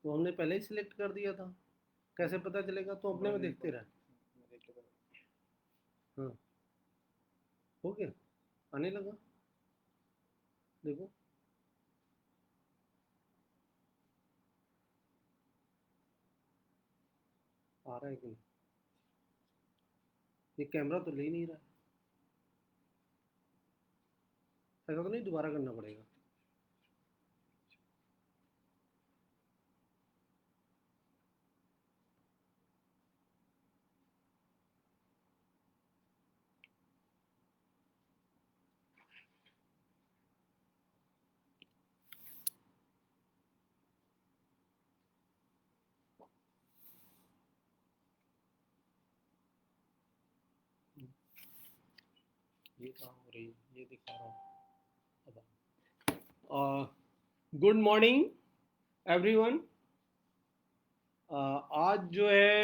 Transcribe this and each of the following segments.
वो हमने पहले ही सिलेक्ट कर दिया था, कैसे पता चलेगा? तो अपने में देखते रहे। हाँ, हो गया, आने लगा, देखो। आ रहा है कि नहीं? ये कैमरा तो ले ही नहीं रहा है। ऐसा तो नहीं दोबारा करना पड़ेगा? ये कहाँ हो रही है? ये दिखा रहा हूँ। Good morning everyone. आज जो है,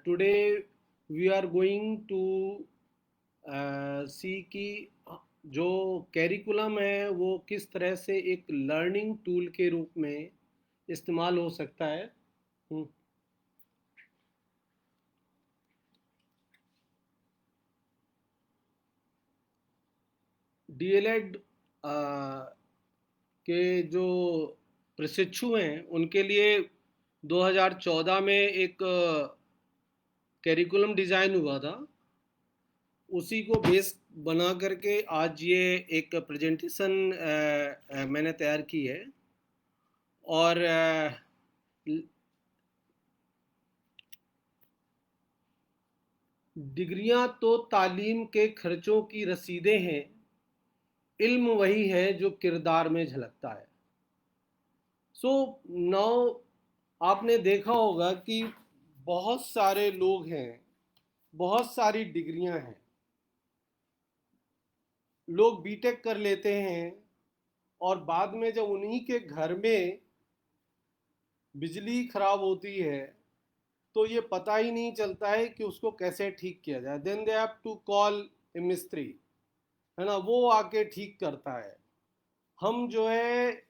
today we are going to see कि जो कैरिकुलम है वो किस तरह से एक लर्निंग टूल के रूप में इस्तेमाल हो सकता है। डीएलएड के जो प्रशिक्षु हैं उनके लिए 2014 में एक कैरिकुलम डिज़ाइन हुआ था। उसी को बेस बना करके आज ये एक प्रेजेंटेशन मैंने तैयार की है। और डिग्रियां तो तालीम के खर्चों की रसीदें हैं, इल्म वही है जो किरदार में झलकता है। सो नाउ आपने देखा होगा कि बहुत सारे लोग हैं, बहुत सारी डिग्रियां हैं, लोग बीटेक कर लेते हैं और बाद में जब उन्हीं के घर में बिजली खराब होती है तो ये पता ही नहीं चलता है कि उसको कैसे ठीक किया जाए। Then they have to call a मिस्त्री, है ना, वो आके ठीक करता है। हम जो है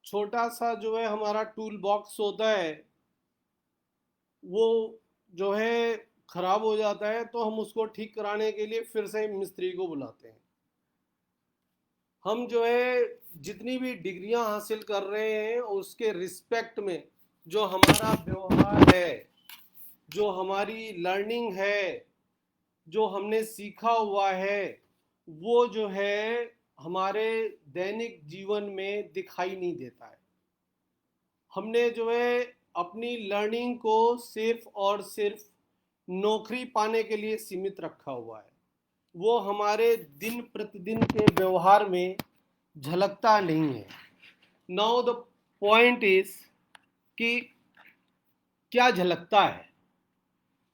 छोटा सा जो है हमारा टूल बॉक्स होता है, वो जो है खराब हो जाता है तो हम उसको ठीक कराने के लिए फिर से मिस्त्री को बुलाते हैं। हम जो है जितनी भी डिग्रियां हासिल कर रहे हैं उसके रिस्पेक्ट में जो हमारा व्यवहार है, जो हमारी लर्निंग है, जो हमने सीखा हुआ है, वो जो है हमारे दैनिक जीवन में दिखाई नहीं देता है। हमने जो है अपनी लर्निंग को सिर्फ और सिर्फ नौकरी पाने के लिए सीमित रखा हुआ है। वो हमारे दिन प्रतिदिन के व्यवहार में झलकता नहीं है। नाउ द पॉइंट इज कि क्या झलकता है।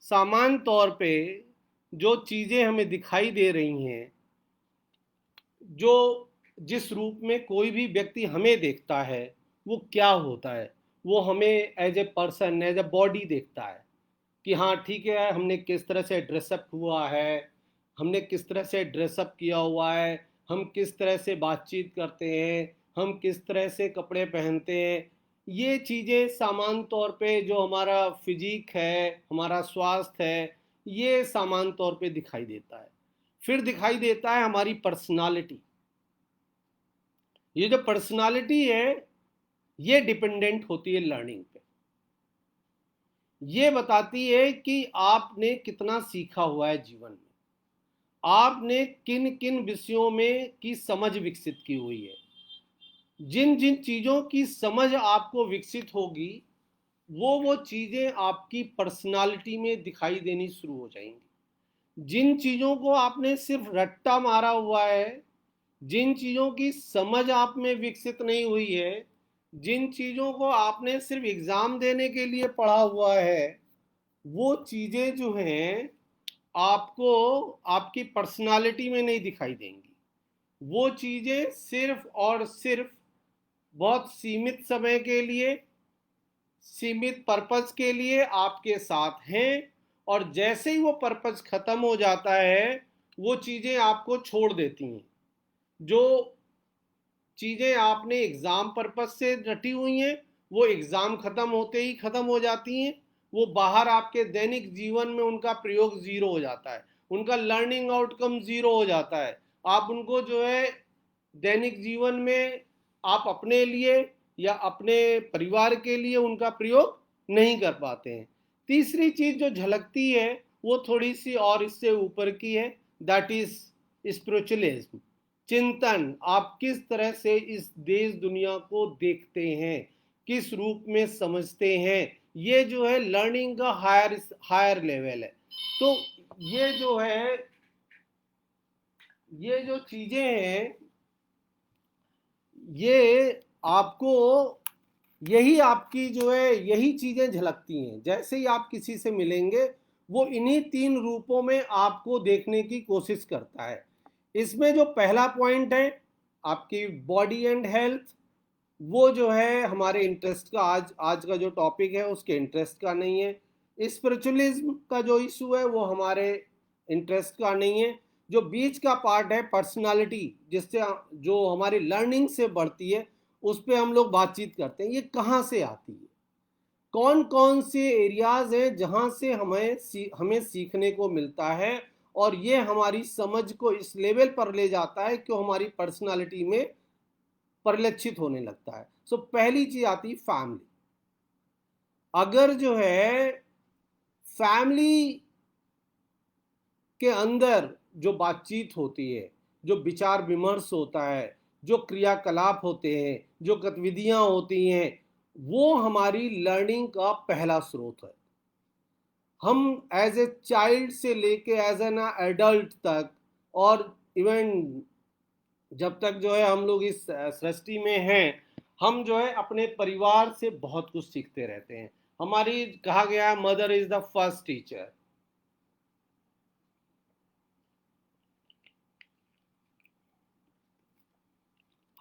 सामान्य तौर पे जो चीज़ें हमें दिखाई दे रही हैं, जो जिस रूप में कोई भी व्यक्ति हमें देखता है, वो क्या होता है? वो हमें as a person, as a body देखता है कि हाँ ठीक है, हमने किस तरह से ड्रेसअप हुआ है, हमने किस तरह से ड्रेसअप किया हुआ है, हम किस तरह से बातचीत करते हैं, हम किस तरह से कपड़े पहनते हैं। ये चीज़ें सामान्य तौर पे जो हमारा फिजिक है, हमारा स्वास्थ्य है, ये सामान्य तौर पे दिखाई देता है। फिर दिखाई देता है हमारी पर्सनालिटी। ये जो पर्सनालिटी है ये डिपेंडेंट होती है लर्निंग पे। ये बताती है कि आपने कितना सीखा हुआ है जीवन में, आपने किन किन विषयों में की समझ विकसित की हुई है। जिन जिन चीज़ों की समझ आपको विकसित होगी वो चीज़ें आपकी पर्सनालिटी में दिखाई देनी शुरू हो जाएंगी। जिन चीज़ों को आपने सिर्फ रट्टा मारा हुआ है, जिन चीज़ों की समझ आप में विकसित नहीं हुई है, जिन चीज़ों को आपने सिर्फ एग्ज़ाम देने के लिए पढ़ा हुआ है, वो चीज़ें जो हैं आपको आपकी पर्सनालिटी में नहीं दिखाई देंगी। वो चीज़ें सिर्फ और सिर्फ बहुत सीमित समय के लिए, सीमित पर्पस के लिए आपके साथ हैं, और जैसे ही वो पर्पस खत्म हो जाता है वो चीज़ें आपको छोड़ देती हैं। जो चीज़ें आपने एग्ज़ाम पर्पस से रटी हुई हैं वो एग्जाम खत्म होते ही खत्म हो जाती हैं, वो बाहर आपके दैनिक जीवन में उनका प्रयोग जीरो हो जाता है, उनका लर्निंग आउटकम जीरो हो जाता है। आप उनको जो है दैनिक जीवन में आप अपने लिए या अपने परिवार के लिए उनका प्रयोग नहीं कर पाते हैं। तीसरी चीज जो झलकती है वो थोड़ी सी और इससे ऊपर की है, दैट इज स्पिरिचुअलिज्म। चिंतन, आप किस तरह से इस देश दुनिया को देखते हैं, किस रूप में समझते हैं, ये जो है लर्निंग का हायर लेवल है। तो ये जो है, ये जो चीजें हैं, ये आपको, यही आपकी जो है यही चीजें झलकती हैं। जैसे ही आप किसी से मिलेंगे वो इन्हीं तीन रूपों में आपको देखने की कोशिश करता है। इसमें जो पहला पॉइंट है आपकी बॉडी एंड हेल्थ, वो जो है हमारे इंटरेस्ट का, आज का जो टॉपिक है उसके इंटरेस्ट का नहीं है। स्पिरिचुअलिज्म का जो इशू है वो हमारे इंटरेस्ट का नहीं है। जो बीच का पार्ट है पर्सनालिटी, जिससे जो हमारी लर्निंग से बढ़ती है, उस पर हम लोग बातचीत करते हैं। ये कहाँ से आती है, कौन कौन से एरियाज हैं जहाँ से हमें सीखने को मिलता है, और ये हमारी समझ को इस लेवल पर ले जाता है कि हमारी पर्सनालिटी में परिलक्षित होने लगता है। सो पहली चीज आती है फैमिली। अगर जो है फैमिली के अंदर जो बातचीत होती है, जो विचार विमर्श होता है, जो क्रियाकलाप होते हैं, जो गतिविधियां होती हैं, वो हमारी लर्निंग का पहला स्रोत है। हम एज ए चाइल्ड से लेके एज एन एडल्ट तक, और इवन जब तक जो है हम लोग इस सृष्टि में हैं, हम जो है अपने परिवार से बहुत कुछ सीखते रहते हैं। हमारी, कहा गया है, mother is the first teacher.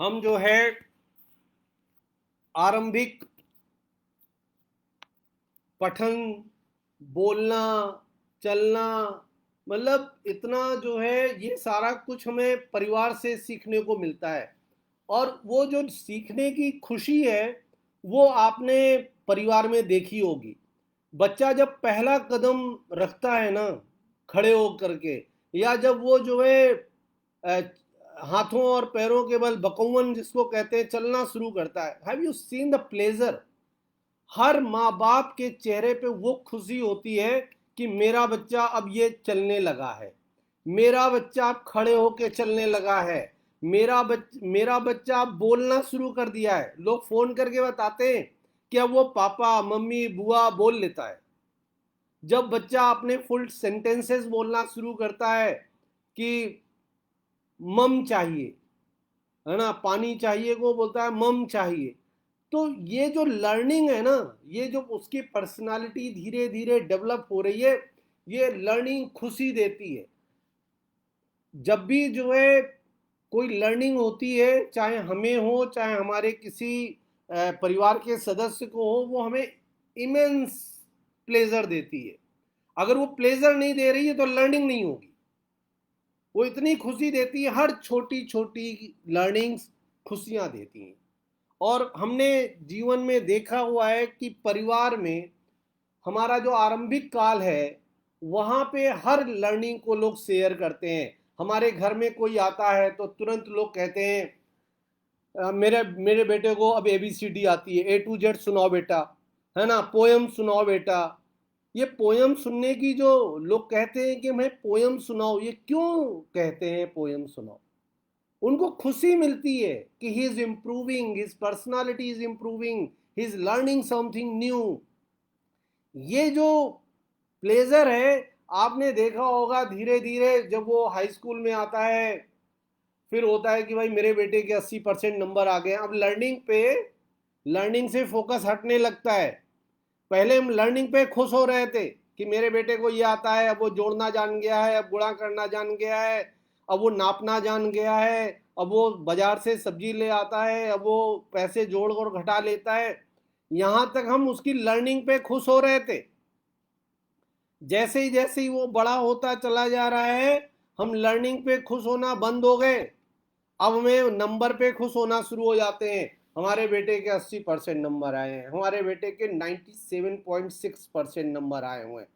हम जो है आरंभिक पठन, बोलना, चलना, मतलब इतना जो है ये सारा कुछ हमें परिवार से सीखने को मिलता है। और वो जो सीखने की खुशी है वो आपने परिवार में देखी होगी। बच्चा जब पहला कदम रखता है ना खड़े होकर के, या जब वो जो है हाथों और पैरों के बल बकौवन जिसको कहते हैं चलना शुरू करता है, have you seen the pleasure? हर माँ बाप के चेहरे पे वो खुशी होती है कि मेरा बच्चा अब ये चलने लगा है, मेरा बच्चा अब खड़े होके चलने लगा है, मेरा बच्चा अब बोलना शुरू कर दिया है। लोग फोन करके बताते हैं कि अब वो पापा मम्मी बुआ बोल लेता है। जब बच्चा अपने फुल सेंटेंसेस बोलना शुरू करता है कि मम चाहिए, है ना, पानी चाहिए को बोलता है मम चाहिए, तो ये जो लर्निंग है ना, ये जो उसकी पर्सनालिटी धीरे धीरे डेवलप हो रही है, ये लर्निंग खुशी देती है। जब भी जो है कोई लर्निंग होती है, चाहे हमें हो चाहे हमारे किसी परिवार के सदस्य को हो, वो हमें इमेंस प्लेजर देती है। अगर वो प्लेजर नहीं दे रही है तो लर्निंग नहीं होगी। वो इतनी खुशी देती है, हर छोटी छोटी लर्निंग्स खुशियां देती हैं। और हमने जीवन में देखा हुआ है कि परिवार में हमारा जो आरंभिक काल है वहाँ पे हर लर्निंग को लोग शेयर करते हैं। हमारे घर में कोई आता है तो तुरंत लोग कहते हैं मेरे मेरे बेटे को अब ABCD आती है, A to Z सुनाओ बेटा, है ना, पोयम सुनाओ बेटा। ये पोयम सुनने की, जो लोग कहते हैं कि मैं पोयम सुनाओ, ये क्यों कहते हैं पोयम सुनाओ? उनको खुशी मिलती है कि he is improving, his personality is improving, he is learning something new. ये जो प्लेजर है, आपने देखा होगा धीरे धीरे जब वो हाई स्कूल में आता है, फिर होता है कि भाई मेरे बेटे के 80% नंबर आ गए। अब लर्निंग से फोकस हटने लगता है। पहले हम लर्निंग पे खुश हो रहे थे कि मेरे बेटे को ये आता है, अब वो जोड़ना जान गया है, अब गुणा करना जान गया है, अब वो नापना जान गया है, अब वो बाजार से सब्जी ले आता है, अब वो पैसे जोड़ और घटा लेता है। यहां तक हम उसकी लर्निंग पे खुश हो रहे थे। जैसे ही वो बड़ा होता चला जा रहा है, हम लर्निंग पे खुश होना बंद हो गए। अब हमें नंबर पे खुश होना शुरू हो जाते हैं। हमारे बेटे के 80% नंबर आए हैं, हमारे बेटे के 97.6% नंबर आए हुए हैं।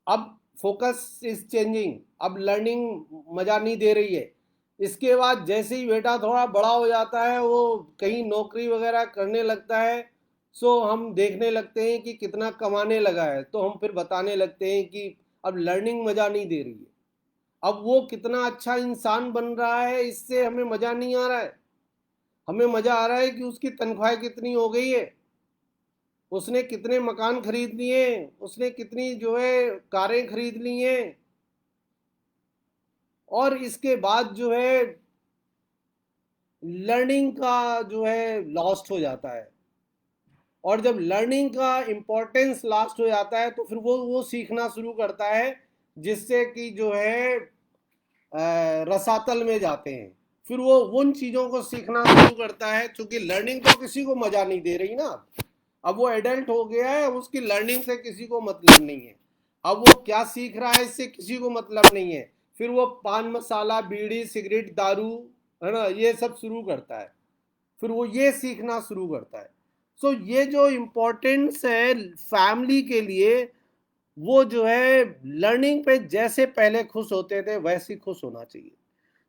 अब फोकस इज चेंजिंग, अब लर्निंग मजा नहीं दे रही है। इसके बाद जैसे ही बेटा थोड़ा बड़ा हो जाता है, वो कहीं नौकरी वगैरह करने लगता है, सो हम देखने लगते हैं कि कितना कमाने लगा है, तो हम फिर बताने लगते हैं कि अब लर्निंग मजा नहीं दे रही है, अब वो कितना अच्छा इंसान बन रहा है इससे हमें मजा नहीं आ रहा है। हमें मजा आ रहा है कि उसकी तनख्वाह कितनी हो गई है, उसने कितने मकान खरीद लिए, उसने कितनी जो है कारें खरीद ली हैं, और इसके बाद जो है लर्निंग का जो है लॉस्ट हो जाता है। और जब लर्निंग का इम्पोर्टेंस लास्ट हो जाता है, तो फिर वो सीखना शुरू करता है, जिससे कि जो है रसातल में जाते हैं। फिर वो उन चीज़ों को सीखना शुरू करता है, क्योंकि लर्निंग तो किसी को मजा नहीं दे रही ना। अब वो एडल्ट हो गया है, उसकी लर्निंग से किसी को मतलब नहीं है, अब वो क्या सीख रहा है इससे किसी को मतलब नहीं है। फिर वो पान मसाला, बीड़ी, सिगरेट, दारू, है ना, ये सब शुरू करता है, फिर वो ये सीखना शुरू करता है। सो ये जो इम्पोर्टेंस है फैमिली के लिए, वो जो है लर्निंग पे जैसे पहले खुश होते थे वैसे ही खुश होना चाहिए।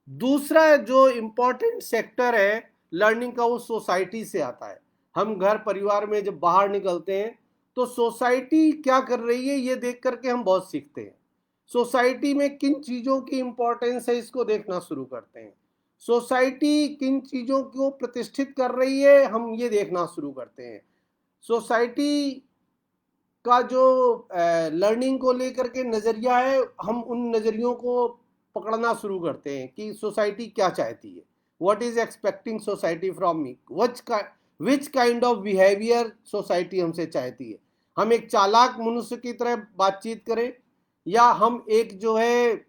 दूसरा जो इम्पोर्टेंट सेक्टर है लर्निंग का, वो सोसाइटी से आता है। हम घर परिवार में जब बाहर निकलते हैं, तो सोसाइटी क्या कर रही है ये देख करके हम बहुत सीखते हैं। सोसाइटी में किन चीज़ों की इम्पोर्टेंस है इसको देखना शुरू करते हैं। सोसाइटी किन चीज़ों को प्रतिष्ठित कर रही है हम ये देखना शुरू करते हैं। सोसाइटी का जो लर्निंग को लेकर के नज़रिया है, हम उन नज़रियों को पकड़ना शुरू करते हैं कि सोसाइटी क्या चाहती है, what is expecting society from me, which kind of behaviour society हमसे चाहती है। हम एक चालाक मनुष्य की तरह बातचीत करें, या हम एक जो है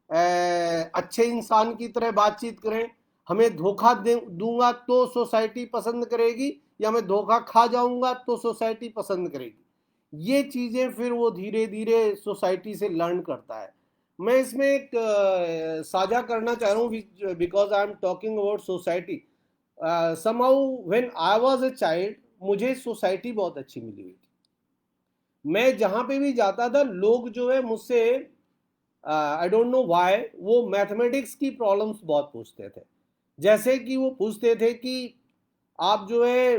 अच्छे इंसान की तरह बातचीत करें। हमें धोखा दूंगा तो सोसाइटी पसंद करेगी, या मैं धोखा खा जाऊंगा तो सोसाइटी पसंद करेगी। ये चीज़ें फिर वो धीरे धीरे सोसाइटी से लर्न करता है। मैं इसमें एक साझा करना चाह रहा हूँ, because I am talking about society. Somehow when I was a child, मुझे सोसाइटी बहुत अच्छी मिली हुई थी। मैं जहाँ पे भी जाता था, लोग जो है मुझसे, आई डोंट नो व्हाई, वो मैथमेटिक्स की प्रॉब्लम्स बहुत पूछते थे। जैसे कि वो पूछते थे कि आप जो है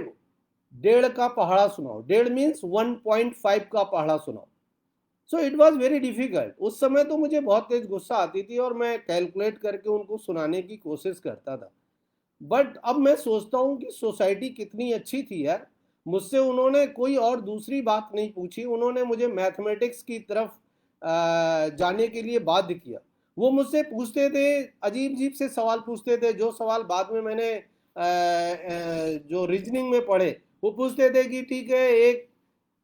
1.5 का पहाड़ा सुनाओ, 1.5 मीन्स 1.5 का पहाड़ा सुनाओ। So it was very difficult. उस समय तो मुझे बहुत तेज गुस्सा आती थी, और मैं कैलकुलेट करके उनको सुनाने की कोशिश करता था। बट अब मैं सोचता हूँ कि सोसाइटी कितनी अच्छी थी यार। मुझसे उन्होंने कोई और दूसरी बात नहीं पूछी, उन्होंने मुझे मैथमेटिक्स की तरफ जाने के लिए बाध्य किया। वो मुझसे पूछते थे, अजीब अजीब से सवाल पूछते थे, जो सवाल बाद में मैंने जो रीजनिंग में पढ़े। वो पूछते थे कि ठीक है, एक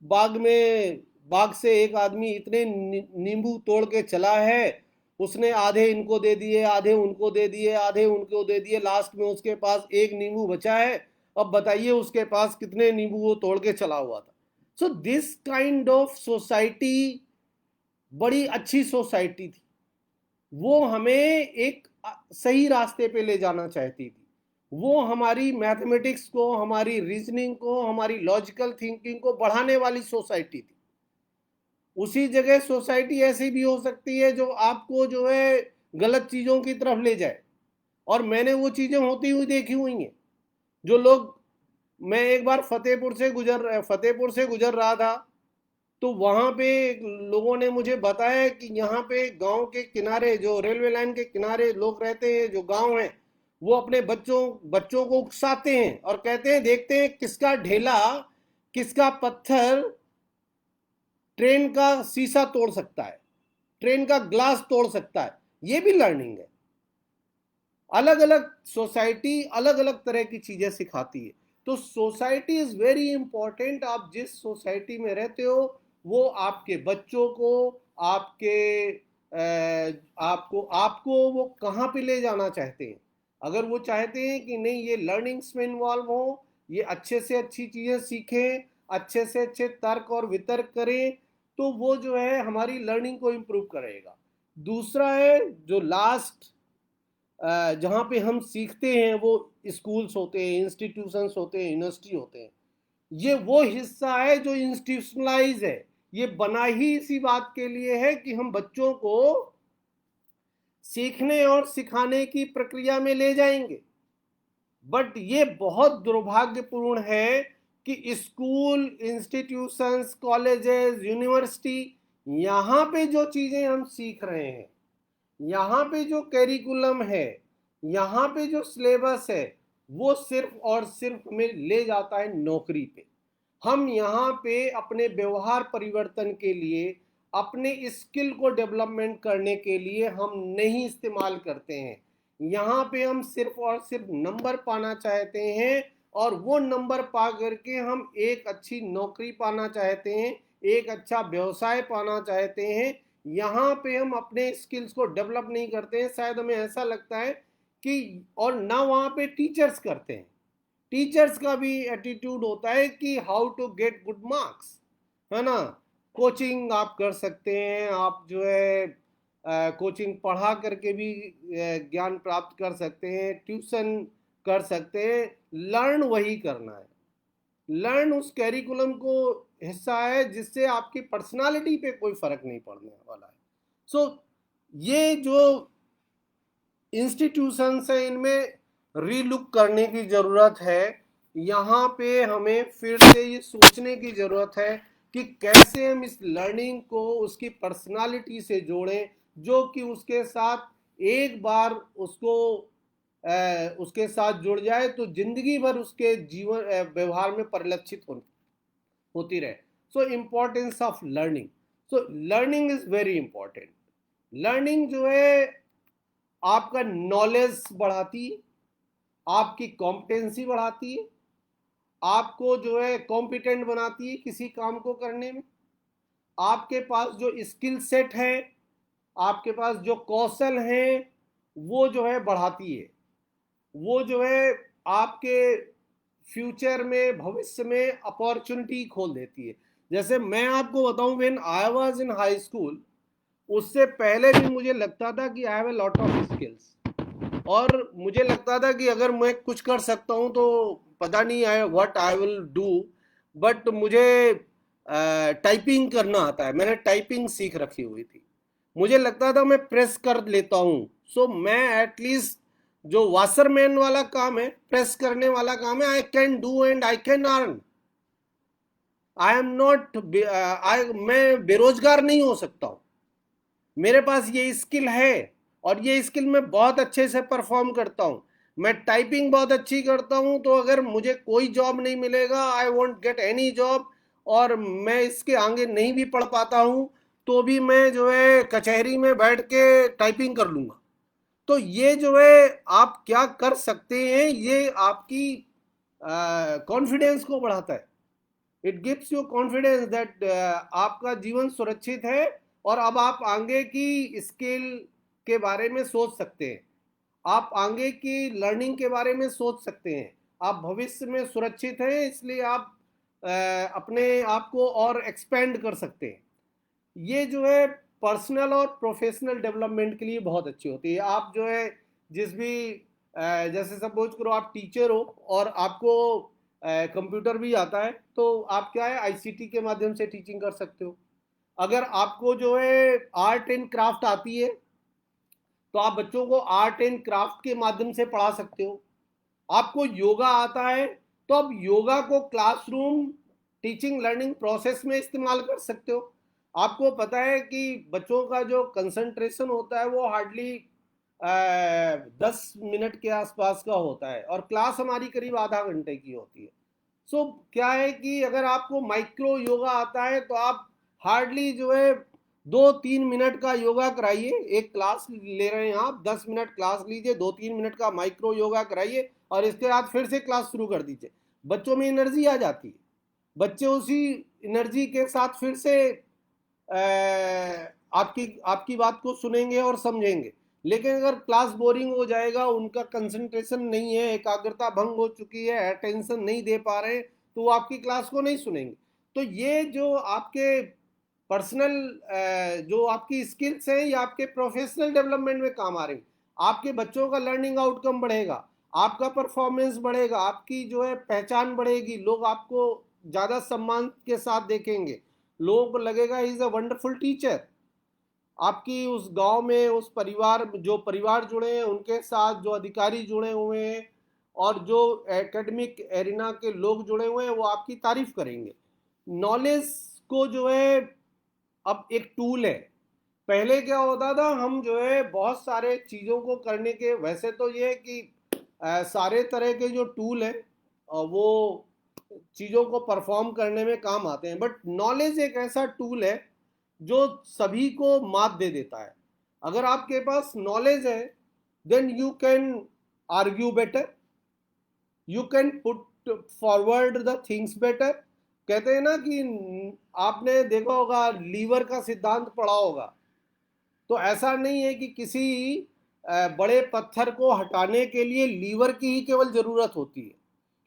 बाग से एक आदमी इतने नींबू तोड़ के चला है, उसने आधे इनको दे दिए, आधे उनको दे दिए, आधे उनको दे दिए, लास्ट में उसके पास एक नींबू बचा है। अब बताइए उसके पास कितने नींबू वो तोड़ के चला हुआ था। So this kind of society बड़ी अच्छी सोसाइटी थी। वो हमें एक सही रास्ते पे ले जाना चाहती थी। वो हमारी मैथमेटिक्स को, हमारी रीजनिंग को, हमारी लॉजिकल थिंकिंग को बढ़ाने वाली सोसाइटी थी। उसी जगह सोसाइटी ऐसी भी हो सकती है जो आपको जो है गलत चीजों की तरफ ले जाए, और मैंने वो चीजें होती हुई देखी हुई हैं। जो लोग, मैं एक बार फतेहपुर से गुजर रहा था, तो वहां पे लोगों ने मुझे बताया कि यहाँ पे गांव के किनारे, जो रेलवे लाइन के किनारे लोग रहते हैं, जो गांव हैं, वो अपने बच्चों को उकसाते हैं और कहते हैं, देखते हैं किसका ढेला, किसका पत्थर ट्रेन का शीशा तोड़ सकता है, ट्रेन का ग्लास तोड़ सकता है। ये भी लर्निंग है। अलग अलग सोसाइटी अलग अलग तरह की चीजें सिखाती है। तो सोसाइटी इज वेरी इंपॉर्टेंट। आप जिस सोसाइटी में रहते हो, वो आपके बच्चों को, आपके आपको वो कहाँ पे ले जाना चाहते हैं। अगर वो चाहते हैं कि नहीं, ये लर्निंग्स में इन्वॉल्व हो, ये अच्छे से अच्छी चीजें सीखें, अच्छे से अच्छे तर्क और वितर्क करें, तो वो जो है हमारी लर्निंग को इम्प्रूव करेगा। दूसरा है जो लास्ट जहाँ पे हम सीखते हैं वो स्कूल्स होते हैं, इंस्टीट्यूशंस होते हैं, यूनिवर्सिटी होते हैं, ये वो हिस्सा है जो इंस्टीट्यूशनलाइज है। ये बना ही इसी बात के लिए है कि हम बच्चों को सीखने और सिखाने की प्रक्रिया में ले जाएंगे। बट ये बहुत दुर्भाग्यपूर्ण है कि स्कूल, इंस्टीट्यूशंस, कॉलेजेस, यूनिवर्सिटी, यहाँ पे जो चीज़ें हम सीख रहे हैं, यहाँ पे जो कैरिकुलम है, यहाँ पे जो सिलेबस है, वो सिर्फ और सिर्फ हमें ले जाता है नौकरी पे। हम यहाँ पे अपने व्यवहार परिवर्तन के लिए, अपने स्किल को डेवलपमेंट करने के लिए हम नहीं इस्तेमाल करते हैं। यहाँ पे हम सिर्फ और सिर्फ नंबर पाना चाहते हैं, और वो नंबर पा करके हम एक अच्छी नौकरी पाना चाहते हैं, एक अच्छा व्यवसाय पाना चाहते हैं। यहाँ पे हम अपने स्किल्स को डेवलप नहीं करते हैं। शायद हमें ऐसा लगता है कि, और ना वहाँ पे टीचर्स करते हैं। टीचर्स का भी एटीट्यूड होता है कि how to get good marks, है ना। कोचिंग आप कर सकते हैं, आप जो है कोचिंग पढ़ा करके भी ज्ञान प्राप्त कर सकते हैं, ट्यूशन कर सकते हैं। लर्न वही करना है, लर्न उस कैरिकुलम को हिस्सा है जिससे आपकी पर्सनालिटी पे कोई फर्क नहीं पड़ने वाला है। सो ये जो इंस्टीट्यूशंस है, इनमें रीलुक करने की ज़रूरत है। यहाँ पे हमें फिर से ये सोचने की ज़रूरत है कि कैसे हम इस लर्निंग को उसकी पर्सनालिटी से जोड़ें, जो कि उसके साथ एक बार उसके साथ जुड़ जाए तो जिंदगी भर उसके जीवन व्यवहार में परिलक्षित होती रहे। So importance of learning. So learning is very important. Learning जो है आपका नॉलेज बढ़ाती है, आपकी कॉम्पिटेंसी बढ़ाती है, आपको जो है कॉम्पिटेंट बनाती है किसी काम को करने में। आपके पास जो स्किल सेट है, आपके पास जो कौशल हैं, वो जो है बढ़ाती है। वो जो है आपके फ्यूचर में, भविष्य में अपॉर्चुनिटी खोल देती है। जैसे मैं आपको बताऊं, when I was in high school, उससे पहले भी मुझे लगता था कि I have a lot of skills, और मुझे लगता था कि अगर मैं कुछ कर सकता हूं तो पता नहीं है what I will do. But मुझे टाइपिंग करना आता है, मैंने टाइपिंग सीख रखी हुई थी। मुझे लगता था मैं प्रेस कर लेता हूँ, सो मैं एटलीस्ट जो वाशरमैन वाला काम है, प्रेस करने वाला काम है, I can do and I can earn. I am not, मैं बेरोजगार नहीं हो सकता हूँ, मेरे पास ये स्किल है, और ये स्किल मैं बहुत अच्छे से परफॉर्म करता हूँ। मैं टाइपिंग बहुत अच्छी करता हूँ, तो अगर मुझे कोई जॉब नहीं मिलेगा, I won't get any job, और मैं इसके आगे नहीं भी पढ़ पाता हूँ, तो भी मैं जो है कचहरी में बैठ के टाइपिंग कर लूँगा। तो ये जो है आप क्या कर सकते हैं, ये आपकी कॉन्फिडेंस को बढ़ाता है। It gives you confidence that आपका जीवन सुरक्षित है, और अब आप आगे की स्किल के बारे में सोच सकते हैं, आप आगे की लर्निंग के बारे में सोच सकते हैं, आप भविष्य में सुरक्षित हैं, इसलिए आप अपने आप को और एक्सपेंड कर सकते हैं। ये जो है पर्सनल और प्रोफेशनल डेवलपमेंट के लिए बहुत अच्छी होती है। आप जो है जिस भी जैसे सपोज करो आप टीचर हो और आपको कंप्यूटर भी आता है, तो आप क्या है आईसीटी के माध्यम से टीचिंग कर सकते हो। अगर आपको जो है आर्ट एंड क्राफ्ट आती है, तो आप बच्चों को आर्ट एंड क्राफ्ट के माध्यम से पढ़ा सकते हो। आपको योगा आता है, तो आप योगा को क्लासरूम टीचिंग लर्निंग प्रोसेस में इस्तेमाल कर सकते हो। आपको पता है कि बच्चों का जो कंसंट्रेशन होता है वो हार्डली 10 मिनट के आसपास का होता है, और क्लास हमारी करीब आधा घंटे की होती है। सो क्या है कि अगर आपको माइक्रो योगा आता है, तो आप हार्डली जो है 2-3 मिनट का योगा कराइए। एक क्लास ले रहे हैं आप, 10 मिनट क्लास लीजिए, 2-3 मिनट का माइक्रो योगा कराइए, और इसके बाद फिर से क्लास शुरू कर दीजिए। बच्चों में एनर्जी आ जाती है, बच्चे उसी एनर्जी के साथ फिर से आपकी आपकी बात को सुनेंगे और समझेंगे। लेकिन अगर क्लास बोरिंग हो जाएगा, उनका कंसंट्रेशन नहीं है, एकाग्रता भंग हो चुकी है, अटेंशन नहीं दे पा रहे, तो वो आपकी क्लास को नहीं सुनेंगे। तो ये जो आपके पर्सनल जो आपकी स्किल्स हैं, ये आपके प्रोफेशनल डेवलपमेंट में काम आ रही हैं। आपके बच्चों का लर्निंग आउटकम बढ़ेगा, आपका परफॉर्मेंस बढ़ेगा, आपकी जो है पहचान बढ़ेगी, लोग आपको ज़्यादा सम्मान के साथ देखेंगे, लोगों को लगेगा he is a wonderful teacher. आपकी उस गांव में उस परिवार जो परिवार जुड़े हैं उनके साथ जो अधिकारी जुड़े हुए हैं और जो एकेडमिक एरिना के लोग जुड़े हुए हैं वो आपकी तारीफ करेंगे। नॉलेज को जो है अब एक टूल है। पहले क्या होता था, हम जो है बहुत सारे चीज़ों को करने के, वैसे तो ये है कि सारे तरह के जो टूल हैं वो चीज़ों को परफॉर्म करने में काम आते हैं, बट नॉलेज एक ऐसा टूल है जो सभी को मात दे देता है। अगर आपके पास नॉलेज है then you can argue better, you can put forward the things better. कहते हैं ना कि आपने देखा होगा, लीवर का सिद्धांत पढ़ा होगा, तो ऐसा नहीं है कि किसी बड़े पत्थर को हटाने के लिए लीवर की ही केवल जरूरत होती है।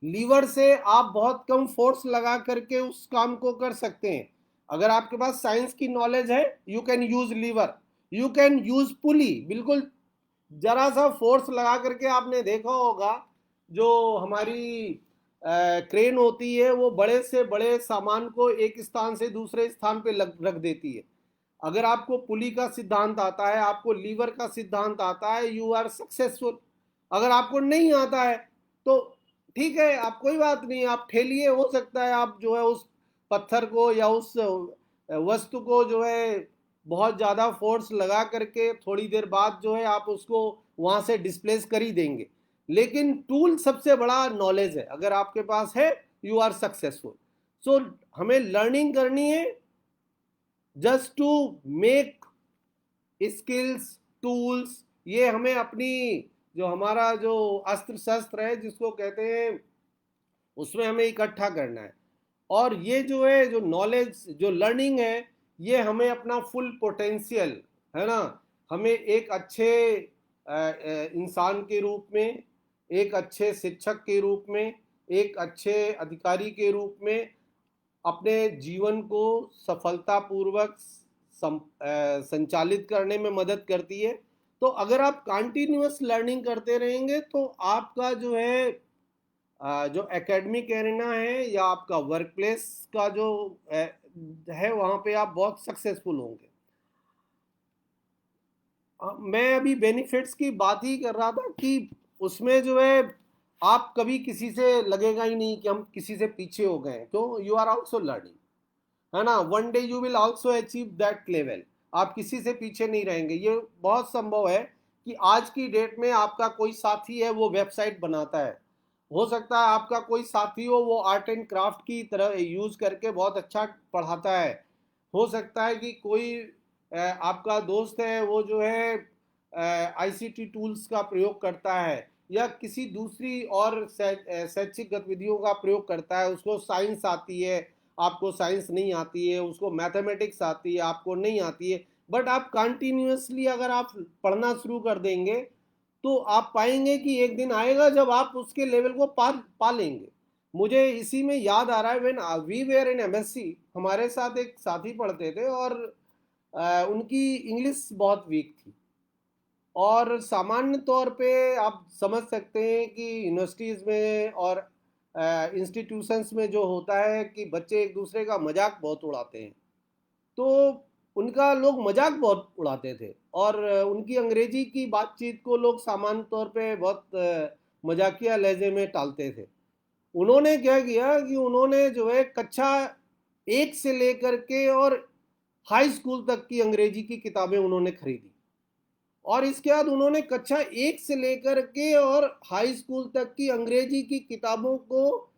लीवर से आप बहुत कम फोर्स लगा करके उस काम को कर सकते हैं। अगर आपके पास साइंस की नॉलेज है, you can use lever, you can use pulley. बिल्कुल जरा सा फोर्स लगा करके आपने देखा होगा, जो हमारी क्रेन होती है वो बड़े से बड़े सामान को एक स्थान से दूसरे स्थान पे रख देती है। अगर आपको पुली का सिद्धांत आता है, आपको लीवर का सिद्धांत आता है, यू आर सक्सेसफुल। अगर आपको नहीं आता है तो ठीक है, आप कोई बात नहीं, आप ठेलिए, हो सकता है आप जो है उस पत्थर को या उस वस्तु को जो है बहुत ज़्यादा फोर्स लगा करके थोड़ी देर बाद जो है आप उसको वहाँ से डिस्प्लेस कर ही देंगे। लेकिन टूल सबसे बड़ा नॉलेज है, अगर आपके पास है यू आर सक्सेसफुल। सो हमें लर्निंग करनी है just to make skills tools. ये हमें अपनी जो हमारा जो अस्त्र शस्त्र है जिसको कहते हैं, उसमें हमें इकट्ठा करना है। और ये जो है जो नॉलेज जो लर्निंग है, ये हमें अपना फुल पोटेंशियल, है ना, हमें एक अच्छे इंसान के रूप में, एक अच्छे शिक्षक के रूप में, एक अच्छे अधिकारी के रूप में अपने जीवन को सफलतापूर्वक संचालित करने में मदद करती है। तो अगर आप कंटिन्यूअस लर्निंग करते रहेंगे तो आपका जो है जो एकेडमिक एरिना है या आपका वर्क प्लेस का जो है वहाँ पे आप बहुत सक्सेसफुल होंगे। मैं अभी बेनिफिट्स की बात ही कर रहा था कि उसमें जो है आप कभी किसी से लगेगा ही नहीं कि हम किसी से पीछे हो गए, तो यू आर ऑल्सो लर्निंग, है ना। One day you will also achieve that level. आप किसी से पीछे नहीं रहेंगे। ये बहुत संभव है कि आज की डेट में आपका कोई साथी है वो वेबसाइट बनाता है, हो सकता है आपका कोई साथी हो वो आर्ट एंड क्राफ्ट की तरह यूज करके बहुत अच्छा पढ़ाता है, हो सकता है कि कोई आपका दोस्त है वो जो है आईसीटी टूल्स का प्रयोग करता है या किसी दूसरी और शैक्षिक गतिविधियों का प्रयोग करता है, उसको साइंस आती है, आपको साइंस नहीं आती है, उसको मैथमेटिक्स आती है, आपको नहीं आती है, बट आप कंटिन्यूअसली अगर आप पढ़ना शुरू कर देंगे तो आप पाएंगे कि एक दिन आएगा जब आप उसके लेवल को पा लेंगे। मुझे इसी में याद आ रहा है, when we were in MSc, हमारे साथ एक साथी पढ़ते थे और उनकी इंग्लिश बहुत वीक थी। और सामान्य तौर पे आप समझ सकते हैं कि यूनिवर्सिटीज़ में और इंस्टीट्यूशंस में जो होता है कि बच्चे एक दूसरे का मजाक बहुत उड़ाते हैं, तो उनका लोग मजाक बहुत उड़ाते थे और उनकी अंग्रेजी की बातचीत को लोग सामान्य तौर पे बहुत मजाकिया लहजे में टालते थे। उन्होंने क्या किया कि उन्होंने जो है कक्षा 1 से लेकर के और हाई स्कूल तक की अंग्रेजी की किताबें उन्होंने खरीदी और इसके बाद उन्होंने कक्षा 1 से लेकर के और हाई स्कूल तक की अंग्रेजी की किताबों को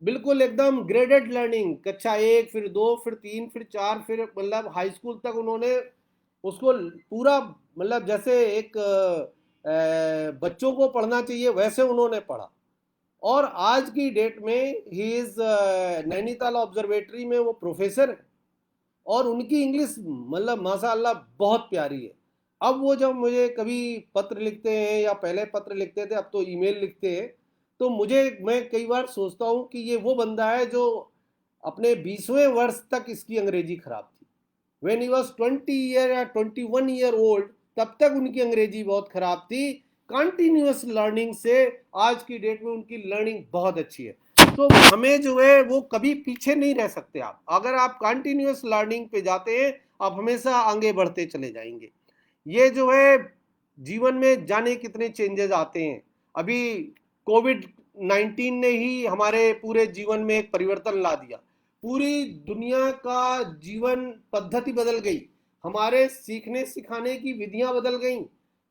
बिल्कुल एकदम ग्रेडेड लर्निंग, कक्षा 1 फिर 2 फिर 3 फिर 4 फिर मतलब हाई स्कूल तक उन्होंने उसको पूरा मतलब जैसे एक बच्चों को पढ़ना चाहिए वैसे उन्होंने पढ़ा। और आज की डेट में ही इज नैनीताल ऑब्जर्वेटरी में वो प्रोफेसर है और उनकी इंग्लिश मतलब माशाअल्लाह बहुत प्यारी है। अब वो जब मुझे कभी पत्र लिखते हैं या पहले पत्र लिखते थे, अब तो ईमेल लिखते हैं, तो मैं कई बार सोचता हूँ कि ये वो बंदा है जो अपने 20वें वर्ष तक इसकी अंग्रेजी खराब थी। व्हेन ही वाज 20 ईयर या 21 ईयर ओल्ड, तब तक उनकी अंग्रेजी बहुत खराब थी। कंटिन्यूअस लर्निंग से आज की डेट में उनकी लर्निंग बहुत अच्छी है। तो हमें जो है वो कभी पीछे नहीं रह सकते। आप अगर आप कंटिन्यूअस लर्निंग पे जाते हैं, आप हमेशा आगे बढ़ते चले जाएंगे। ये जो है जीवन में जाने कितने चेंजेस आते हैं। अभी कोविड-19 ने ही हमारे पूरे जीवन में एक परिवर्तन ला दिया। पूरी दुनिया का जीवन पद्धति बदल गई, हमारे सीखने सिखाने की विधियां बदल गई।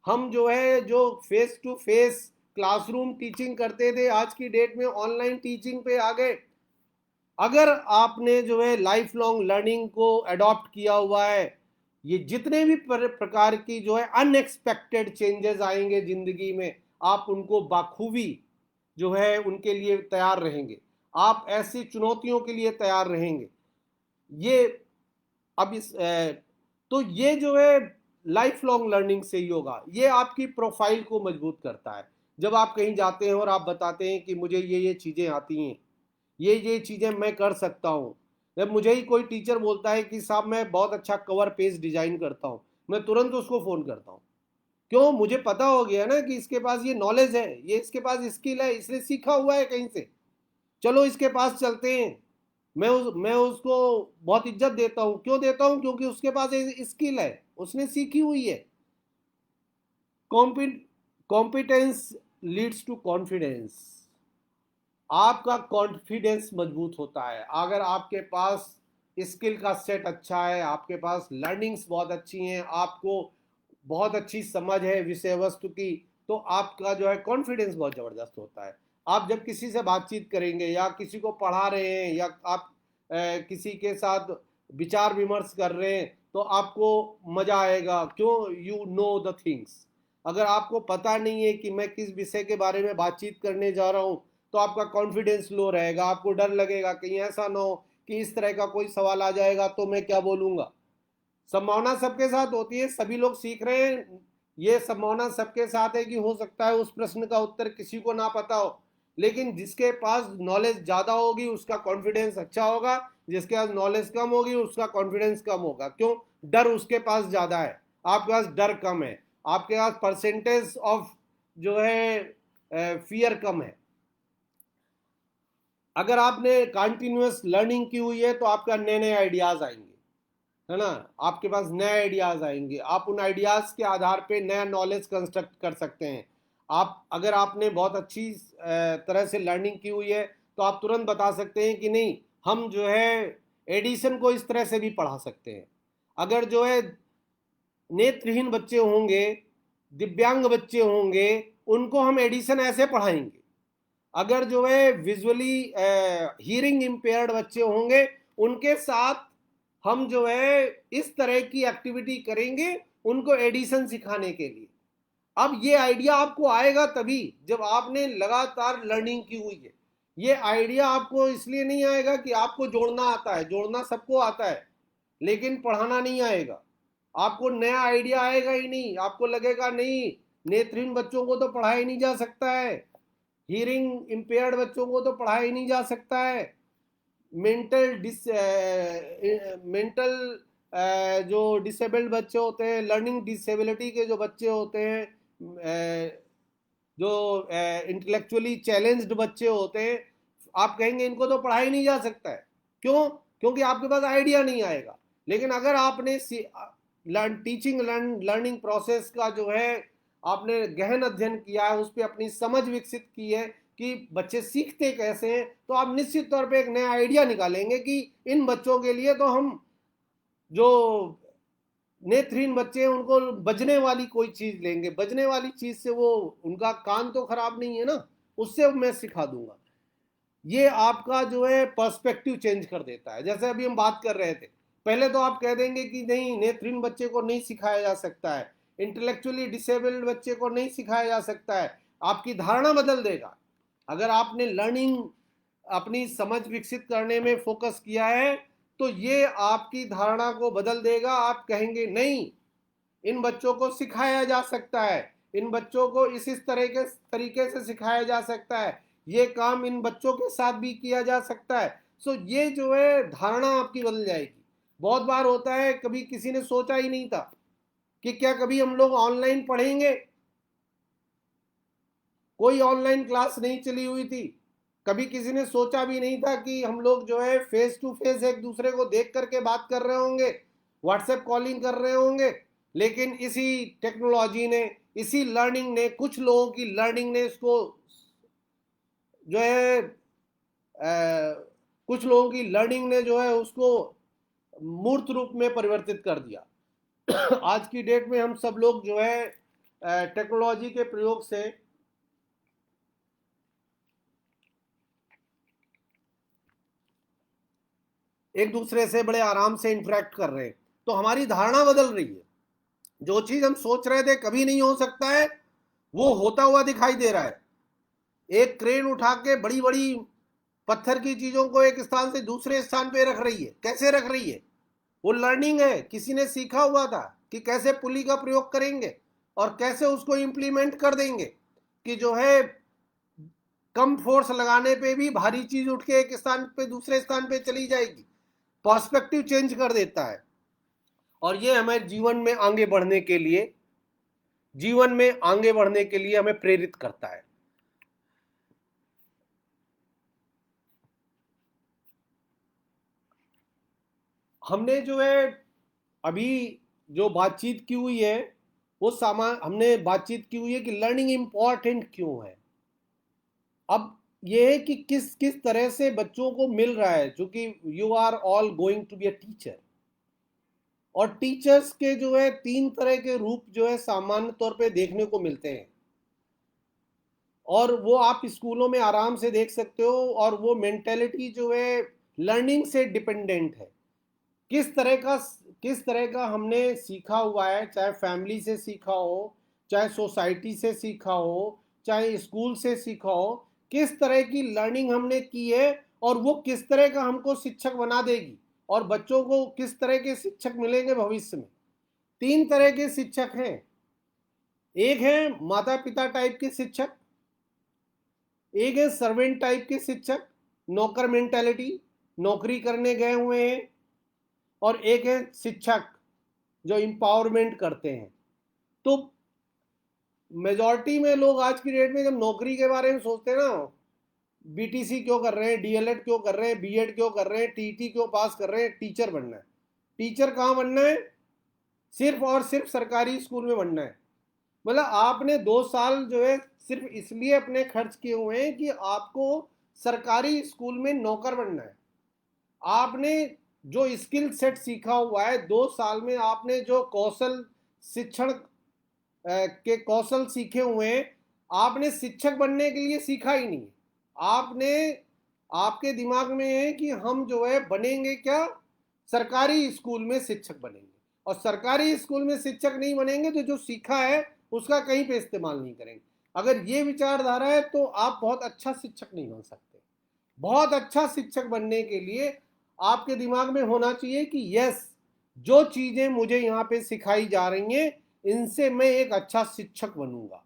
हम जो है जो face to face classroom teaching करते थे, आज की डेट में ऑनलाइन टीचिंग पे आ गए। अगर आपने जो है लाइफ लॉन्ग लर्निंग को अडॉप्ट किया हुआ है, ये जितने भी प्रकार की जो है अनएक्सपेक्टेड चेंजेस आएंगे जिंदगी में, आप उनको बाखूबी जो है उनके लिए तैयार रहेंगे। आप ऐसी चुनौतियों के लिए तैयार रहेंगे। ये अब तो ये जो है लाइफ लॉन्ग लर्निंग से ही होगा। ये आपकी प्रोफाइल को मजबूत करता है। जब आप कहीं जाते हैं और आप बताते हैं कि मुझे ये चीज़ें आती हैं, ये चीज़ें मैं कर सकता हूँ। जब मुझे ही कोई टीचर बोलता है कि साहब मैं बहुत अच्छा कवर पेज डिजाइन करता हूँ, मैं तुरंत उसको फ़ोन करता हूँ। क्यों? मुझे पता हो गया ना कि इसके पास ये नॉलेज है, ये इसके पास स्किल है, इसने सीखा हुआ है कहीं से। चलो इसके पास चलते हैं। मैं उसको बहुत इज्जत देता हूँ। क्यों देता हूँ? क्योंकि उसके पास स्किल है, उसने सीखी हुई है। Competence leads to confidence. आपका कॉन्फिडेंस मजबूत होता है अगर आपके पास स्किल का सेट अच्छा है, आपके पास लर्निंग्स बहुत अच्छी हैं, आपको बहुत अच्छी समझ है विषय वस्तु की, तो आपका जो है कॉन्फिडेंस बहुत ज़बरदस्त होता है। आप जब किसी से बातचीत करेंगे या किसी को पढ़ा रहे हैं या आप किसी के साथ विचार विमर्श कर रहे हैं, तो आपको मज़ा आएगा। क्यों? You know the things. अगर आपको पता नहीं है कि मैं किस विषय के बारे में बातचीत करने जा रहा हूँ, तो आपका कॉन्फिडेंस लो रहेगा। आपको डर लगेगा कहीं ऐसा ना हो कि इस तरह का कोई सवाल आ जाएगा तो मैं क्या बोलूँगा। संभावना सबके साथ होती है, सभी लोग सीख रहे हैं। ये संभावना सबके साथ है कि हो सकता है उस प्रश्न का उत्तर किसी को ना पता हो, लेकिन जिसके पास नॉलेज ज़्यादा होगी उसका कॉन्फिडेंस अच्छा होगा, जिसके पास नॉलेज कम होगी उसका कॉन्फिडेंस कम होगा। क्यों? डर उसके पास ज़्यादा है, आपके पास डर कम है, आपके पास परसेंटेज ऑफ जो है फियर कम है। अगर आपने कंटिन्यूअस लर्निंग की हुई है तो आपका नए नए आइडियाज़ आएंगे, है ना। आपके पास नए आइडियाज़ आएंगे, आप उन आइडियाज़ के आधार पे नया नॉलेज कंस्ट्रक्ट कर सकते हैं। आप अगर आपने बहुत अच्छी तरह से लर्निंग की हुई है तो आप तुरंत बता सकते हैं कि नहीं, हम जो है एडिशन को इस तरह से भी पढ़ा सकते हैं। अगर जो है नेत्रहीन बच्चे होंगे, दिव्यांग बच्चे होंगे, उनको हम एडिशन ऐसे पढ़ाएंगे। अगर जो है विजुअली हियरिंग इम्पेयर्ड बच्चे होंगे, उनके साथ हम जो है इस तरह की एक्टिविटी करेंगे उनको एडिशन सिखाने के लिए। अब ये आइडिया आपको आएगा तभी जब आपने लगातार लर्निंग की हुई है। ये आइडिया आपको इसलिए नहीं आएगा कि आपको जोड़ना आता है, जोड़ना सबको आता है, लेकिन पढ़ाना नहीं आएगा। आपको नया आइडिया आएगा ही नहीं, आपको लगेगा नहीं नेत्रहीन बच्चों को तो पढ़ाया ही नहीं जा सकता है, हियरिंग इम्पेयर्ड बच्चों को तो पढ़ाया ही नहीं जा सकता है, मेंटल जो डिसेबल्ड बच्चे होते हैं, लर्निंग डिसेबिलिटी के जो बच्चे होते हैं, जो इंटेलेक्चुअली चैलेंज्ड बच्चे होते हैं, आप कहेंगे इनको तो पढ़ाया ही नहीं जा सकता है। क्यों? क्योंकि आपके पास आइडिया नहीं आएगा। लेकिन अगर आपने टीचिंग लर्निंग प्रोसेस का जो है आपने गहन अध्ययन किया है, उस पर अपनी समझ विकसित की है कि बच्चे सीखते कैसे हैं, तो आप निश्चित तौर पे एक नया आइडिया निकालेंगे कि इन बच्चों के लिए तो हम जो नेत्रहीन बच्चे हैं उनको बजने वाली कोई चीज लेंगे। बजने वाली चीज से वो उनका कान तो खराब नहीं है ना, उससे मैं सिखा दूंगा। ये आपका जो है पर्सपेक्टिव चेंज कर देता है। जैसे अभी हम बात कर रहे थे, पहले तो आप कह देंगे कि नहीं नेत्रहीन बच्चे को नहीं सिखाया जा सकता है, इंटेलेक्चुअली डिसेबल्ड बच्चे को नहीं सिखाया जा सकता है। आपकी धारणा बदल देगा। अगर आपने लर्निंग अपनी समझ विकसित करने में फोकस किया है तो ये आपकी धारणा को बदल देगा। आप कहेंगे नहीं, इन बच्चों को सिखाया जा सकता है, इन बच्चों को इस तरह के तरीके से सिखाया जा सकता है, ये काम इन बच्चों के साथ भी किया जा सकता है। सो ये जो है धारणा आपकी बदल जाएगी। बहुत बार होता है कभी किसी ने सोचा ही नहीं था, कि क्या कभी हम लोग ऑनलाइन पढ़ेंगे? कोई ऑनलाइन क्लास नहीं चली हुई थी। कभी किसी ने सोचा भी नहीं था कि हम लोग जो है फेस टू फेस एक दूसरे को देख करके बात कर रहे होंगे, व्हाट्सएप कॉलिंग कर रहे होंगे। लेकिन इसी टेक्नोलॉजी ने, इसी लर्निंग ने, कुछ लोगों की लर्निंग ने इसको जो है कुछ लोगों की लर्निंग ने जो है उसको मूर्त रूप में परिवर्तित कर दिया। आज की डेट में हम सब लोग जो है टेक्नोलॉजी के प्रयोग से एक दूसरे से बड़े आराम से इंटरेक्ट कर रहे हैं। तो हमारी धारणा बदल रही है। जो चीज हम सोच रहे थे कभी नहीं हो सकता है, वो होता हुआ दिखाई दे रहा है। एक क्रेन उठा के बड़ी बड़ी पत्थर की चीजों को एक स्थान से दूसरे स्थान पे रख रही है। कैसे रख रही है? वो लर्निंग है, किसी ने सीखा हुआ था कि कैसे पुली का प्रयोग करेंगे और कैसे उसको इंप्लीमेंट कर देंगे कि जो है कम फोर्स लगाने पे भी भारी चीज उठ के एक स्थान पे दूसरे स्थान पे चली जाएगी। पर्सपेक्टिव चेंज कर देता है। और ये हमें जीवन में आगे बढ़ने के लिए, जीवन में आगे बढ़ने के लिए हमें प्रेरित करता है। हमने जो है अभी जो बातचीत की हुई है वो हमने बातचीत की हुई है कि लर्निंग इंपॉर्टेंट क्यों है। अब ये है कि किस किस तरह से बच्चों को मिल रहा है, क्योंकि you are all going to be a teacher. और टीचर्स के जो है 3 तरह के रूप जो है सामान्य तौर पे देखने को मिलते हैं, और वो आप स्कूलों में आराम से देख सकते हो। और वो मेंटेलिटी जो है लर्निंग से डिपेंडेंट है। किस तरह का किस तरह का हमने सीखा हुआ है, चाहे फैमिली से सीखा हो, चाहे सोसाइटी से सीखा हो, चाहे स्कूल से सीखा हो, किस तरह की लर्निंग हमने की है और वो किस तरह का हमको शिक्षक बना देगी, और बच्चों को किस तरह के शिक्षक मिलेंगे भविष्य में। 3 तरह के शिक्षक हैं। एक है माता पिता टाइप के शिक्षक, एक है सर्वेंट टाइप के शिक्षक, नौकर मेंटेलिटी, नौकरी करने गए हुए हैं, और एक है शिक्षक जो इंपावरमेंट करते हैं। तो मेजॉरिटी में लोग आज की डेट में जब नौकरी के बारे में सोचते हैं ना, बीटीसी क्यों कर रहे हैं, डीएलएड क्यों कर रहे हैं, बीएड क्यों कर रहे हैं, टीटी क्यों पास कर रहे हैं, टीचर बनना है। टीचर कहाँ बनना है? सिर्फ और सिर्फ सरकारी स्कूल में बनना है। मतलब आपने 2 साल जो है सिर्फ इसलिए अपने खर्च किए हुए हैं कि आपको सरकारी स्कूल में नौकर बनना है। आपने जो स्किल सेट सीखा हुआ है 2 साल में, आपने जो कौशल शिक्षण के कौशल सीखे हुए हैं, आपने शिक्षक बनने के लिए सीखा ही नहीं। आपने, आपके दिमाग में है कि हम जो है बनेंगे क्या, सरकारी स्कूल में शिक्षक बनेंगे। और सरकारी स्कूल में शिक्षक नहीं बनेंगे तो जो सीखा है उसका कहीं पे इस्तेमाल नहीं करेंगे। अगर ये विचारधारा है तो आप बहुत अच्छा शिक्षक नहीं बन सकते। बहुत अच्छा शिक्षक बनने के लिए आपके दिमाग में होना चाहिए कि यस, जो चीजें मुझे यहाँ पे सिखाई जा रही हैं इनसे मैं एक अच्छा शिक्षक बनूंगा।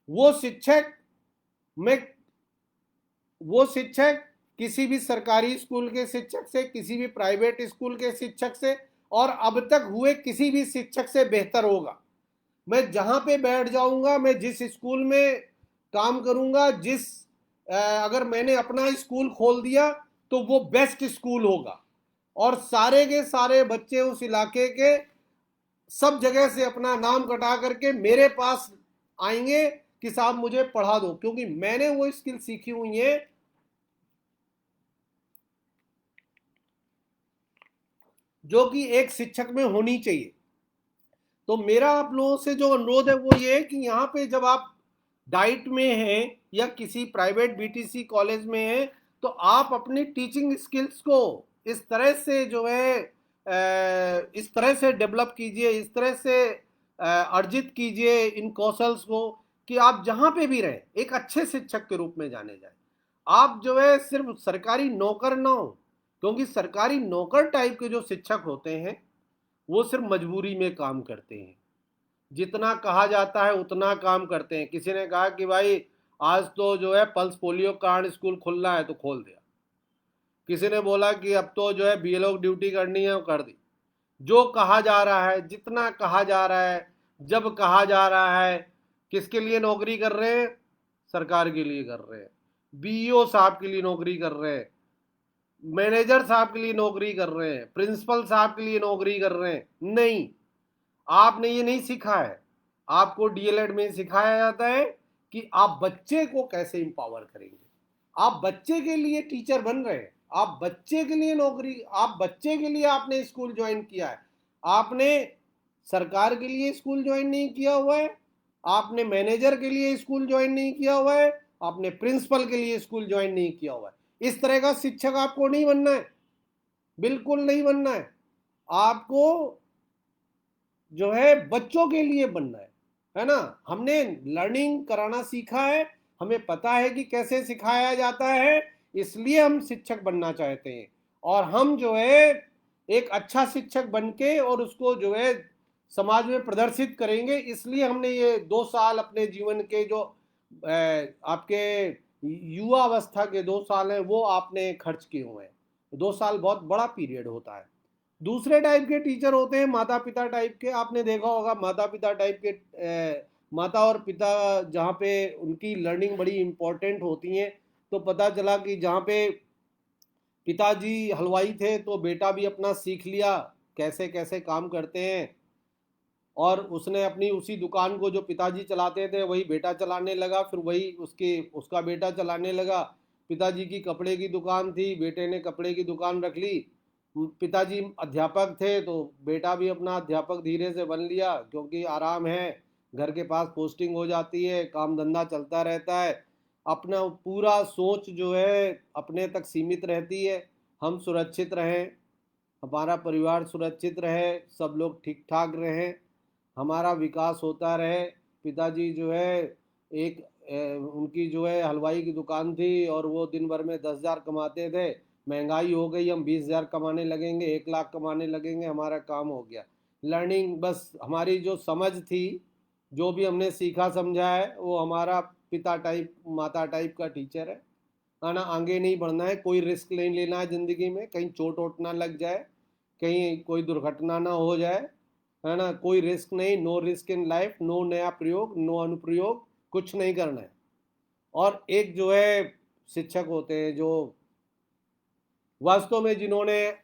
वो शिक्षक मैं वो शिक्षक किसी भी सरकारी स्कूल के शिक्षक से, किसी भी प्राइवेट स्कूल के शिक्षक से, और अब तक हुए किसी भी शिक्षक से बेहतर होगा। मैं जहां पे बैठ जाऊंगा, मैं जिस स्कूल में काम करूंगा, अगर मैंने अपना स्कूल खोल दिया तो वो बेस्ट स्कूल होगा। और सारे के सारे बच्चे उस इलाके के सब जगह से अपना नाम कटा करके मेरे पास आएंगे कि साहब मुझे पढ़ा दो, क्योंकि मैंने वो स्किल सीखी हुई है जो कि एक शिक्षक में होनी चाहिए। तो मेरा आप लोगों से जो अनुरोध है वो ये है कि यहाँ पे जब आप डाइट में हैं या किसी प्राइवेट बीटीसी कॉलेज में हैं, तो आप अपनी टीचिंग स्किल्स को इस तरह से जो है इस तरह से डेवलप कीजिए, इस तरह से अर्जित कीजिए इन कौशल्स को कि आप जहाँ पे भी रहें एक अच्छे शिक्षक के रूप में जाने जाए। आप जो है सिर्फ सरकारी नौकर ना हो, क्योंकि सरकारी नौकर टाइप के जो शिक्षक होते हैं वो सिर्फ मजबूरी में काम करते हैं। जितना कहा जाता है उतना काम करते हैं। किसी ने कहा कि भाई आज तो जो है पल्स पोलियो कार्ड स्कूल खुलना है तो खोल दिया। किसी ने बोला कि अब तो जो है बीएलओ ड्यूटी करनी है, वो कर दी। जो कहा जा रहा है, जितना कहा जा रहा है जब कहा जा रहा है किसके लिए नौकरी कर रहे हैं, सरकार के लिए कर रहे हैं, बीईओ साहब के लिए नौकरी कर रहे हैं, मैनेजर साहब के लिए नौकरी कर रहे हैं, प्रिंसिपल साहब के लिए नौकरी कर रहे हैं। नहीं, आपने ये नहीं सीखा है। आपको डीएलएड में सिखाया जाता है कि आप बच्चे को कैसे इंपावर करेंगे। आप बच्चे के लिए टीचर बन रहे हैं, आप बच्चे के लिए नौकरी, आप बच्चे के लिए आपने स्कूल ज्वाइन किया है। आपने सरकार के लिए स्कूल ज्वाइन नहीं किया हुआ है, आपने मैनेजर के लिए स्कूल ज्वाइन नहीं किया हुआ है, आपने प्रिंसिपल के लिए स्कूल ज्वाइन नहीं किया हुआ है। इस तरह का शिक्षक आपको नहीं बनना है, बिल्कुल नहीं बनना है। आपको जो है बच्चों के लिए बनना है ना। हमने लर्निंग कराना सीखा है, हमें पता है कि कैसे सिखाया जाता है, इसलिए हम शिक्षक बनना चाहते हैं। और हम जो है एक अच्छा शिक्षक बन के और उसको जो है समाज में प्रदर्शित करेंगे, इसलिए हमने ये 2 साल अपने जीवन के जो आपके युवा अवस्था के 2 साल हैं वो आपने खर्च किए हुए हैं। 2 साल बहुत बड़ा पीरियड होता है। दूसरे टाइप के टीचर होते हैं माता पिता टाइप के। आपने देखा होगा माता पिता टाइप के, माता और पिता जहाँ पे उनकी लर्निंग बड़ी इम्पोर्टेंट होती है। तो पता चला कि जहाँ पे पिताजी हलवाई थे तो बेटा भी अपना सीख लिया कैसे कैसे काम करते हैं, और उसने अपनी उसी दुकान को जो पिताजी चलाते थे वही बेटा चलाने लगा, फिर वही उसका बेटा चलाने लगा। पिताजी की कपड़े की दुकान थी, बेटे ने कपड़े की दुकान रख ली। पिताजी अध्यापक थे तो बेटा भी अपना अध्यापक धीरे से बन लिया, क्योंकि आराम है, घर के पास पोस्टिंग हो जाती है, काम धंधा चलता रहता है। अपना पूरा सोच जो है अपने तक सीमित रहती है। हम सुरक्षित रहें, हमारा परिवार सुरक्षित रहे, सब लोग ठीक ठाक रहें, हमारा विकास होता रहे। पिताजी जो है एक उनकी जो है हलवाई की दुकान थी और वो दिन भर में 10,000 कमाते थे। महंगाई हो गई, हम 20,000 कमाने लगेंगे, 1 लाख कमाने लगेंगे, हमारा काम हो गया। लर्निंग बस हमारी जो समझ थी, जो भी हमने सीखा समझा है, वो हमारा पिता टाइप माता टाइप का टीचर है ना। आगे नहीं बढ़ना है, कोई रिस्क नहीं लेना है ज़िंदगी में, कहीं चोट वोट ना लग जाए, कहीं कोई दुर्घटना ना हो जाए, है ना। कोई रिस्क नहीं, no risk in life, no नया प्रयोग, नो अनुप्रयोग, कुछ नहीं करना है। और एक जो है शिक्षक होते हैं जो वास्तव में जिन्होंने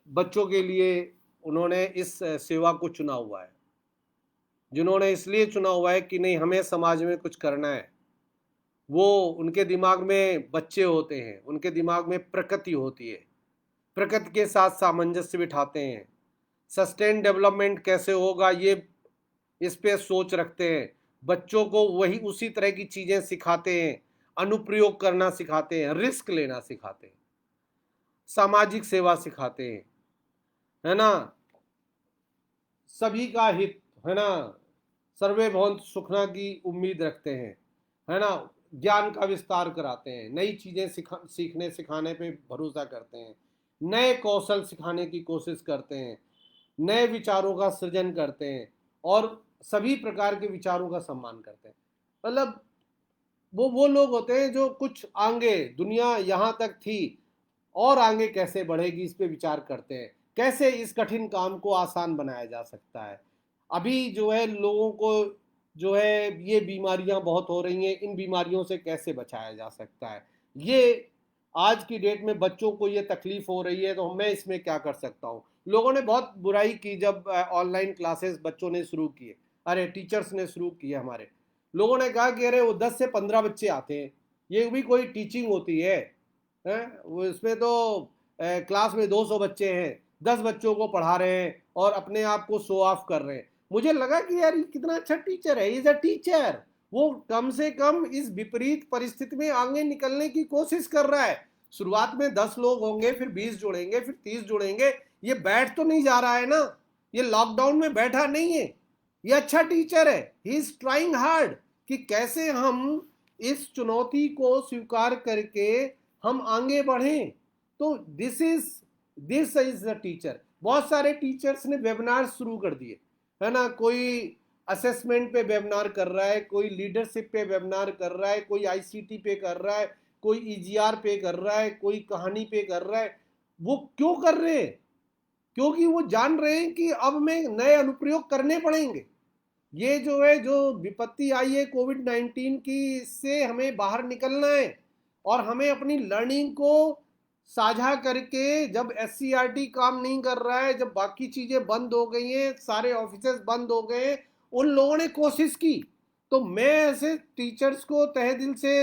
बच्चों के लिए उन्होंने इस सेवा को चुना हुआ है, जिन्होंने इसलिए चुना हुआ है कि नहीं हमें समाज में कुछ करना है। वो उनके दिमाग में बच्चे होते हैं, उनके दिमाग में प्रकृति होती है, प्रकृति के साथ सामंजस्य बिठाते हैं। सस्टेन डेवलपमेंट कैसे होगा ये इस पे सोच रखते हैं। बच्चों को वही उसी तरह की चीजें सिखाते हैं, अनुप्रयोग करना सिखाते हैं, रिस्क लेना सिखाते हैं, सामाजिक सेवा सिखाते हैं, है ना। सभी का हित, है ना, सर्वे भवन्तु सुखना की उम्मीद रखते हैं, है ना। ज्ञान का विस्तार कराते हैं, नई चीजें सीखने सिखाने पे भरोसा करते हैं, नए कौशल सिखाने की कोशिश करते हैं, नए विचारों का सृजन करते हैं और सभी प्रकार के विचारों का सम्मान करते हैं। मतलब वो लोग होते हैं जो कुछ आगे, दुनिया यहाँ तक थी और आगे कैसे बढ़ेगी इस पे विचार करते हैं, कैसे इस कठिन काम को आसान बनाया जा सकता है। अभी जो है लोगों को जो है ये बीमारियां बहुत हो रही हैं, इन बीमारियों से कैसे बचाया जा सकता है। ये आज की डेट में बच्चों को ये तकलीफ हो रही है तो मैं इसमें क्या कर सकता हूँ। लोगों ने बहुत बुराई की जब ऑनलाइन क्लासेस बच्चों ने शुरू किए, अरे टीचर्स ने शुरू किए, हमारे लोगों ने कहा कि अरे वो 10 से 15 बच्चे आते हैं, ये भी कोई टीचिंग होती है, वो इसमें तो क्लास में 200 बच्चे हैं, 10 बच्चों को पढ़ा रहे हैं और अपने आप को शो ऑफ कर रहे हैं। मुझे लगा कि यार कितना अच्छा टीचर है, इज अ टीचर। वो कम से कम इस विपरीत परिस्थिति में आगे निकलने की कोशिश कर रहा है। शुरुआत में 10 लोग होंगे, फिर 20 जुड़ेंगे, फिर 30 जुड़ेंगे, ये बैठ तो नहीं जा रहा है ना, ये लॉकडाउन में बैठा नहीं है, ये अच्छा टीचर है। ही इज ट्राइंग हार्ड कि कैसे हम इस चुनौती को स्वीकार करके हम आगे बढ़ें। तो दिस इज द टीचर। बहुत सारे टीचर्स ने वेबिनार शुरू कर दिए, है ना। कोई असेसमेंट पे वेबिनार कर रहा है, कोई लीडरशिप पे वेबिनार कर रहा है, कोई आईसीटी पे कर रहा है, कोई ईजीआर पे कर रहा है, कोई कहानी पे कर रहा है। वो क्यों कर रहे हैं? क्योंकि वो जान रहे हैं कि अब में नए अनुप्रयोग करने पड़ेंगे। ये जो है, जो विपत्ति आई है कोविड-19 की, इससे हमें बाहर निकलना है और हमें अपनी लर्निंग को साझा करके, जब एससीईआरटी काम नहीं कर रहा है, जब बाकी चीज़ें बंद हो गई हैं, सारे ऑफिसेज बंद हो गए हैं, उन लोगों ने कोशिश की, तो मैं ऐसे टीचर्स को तहे दिल से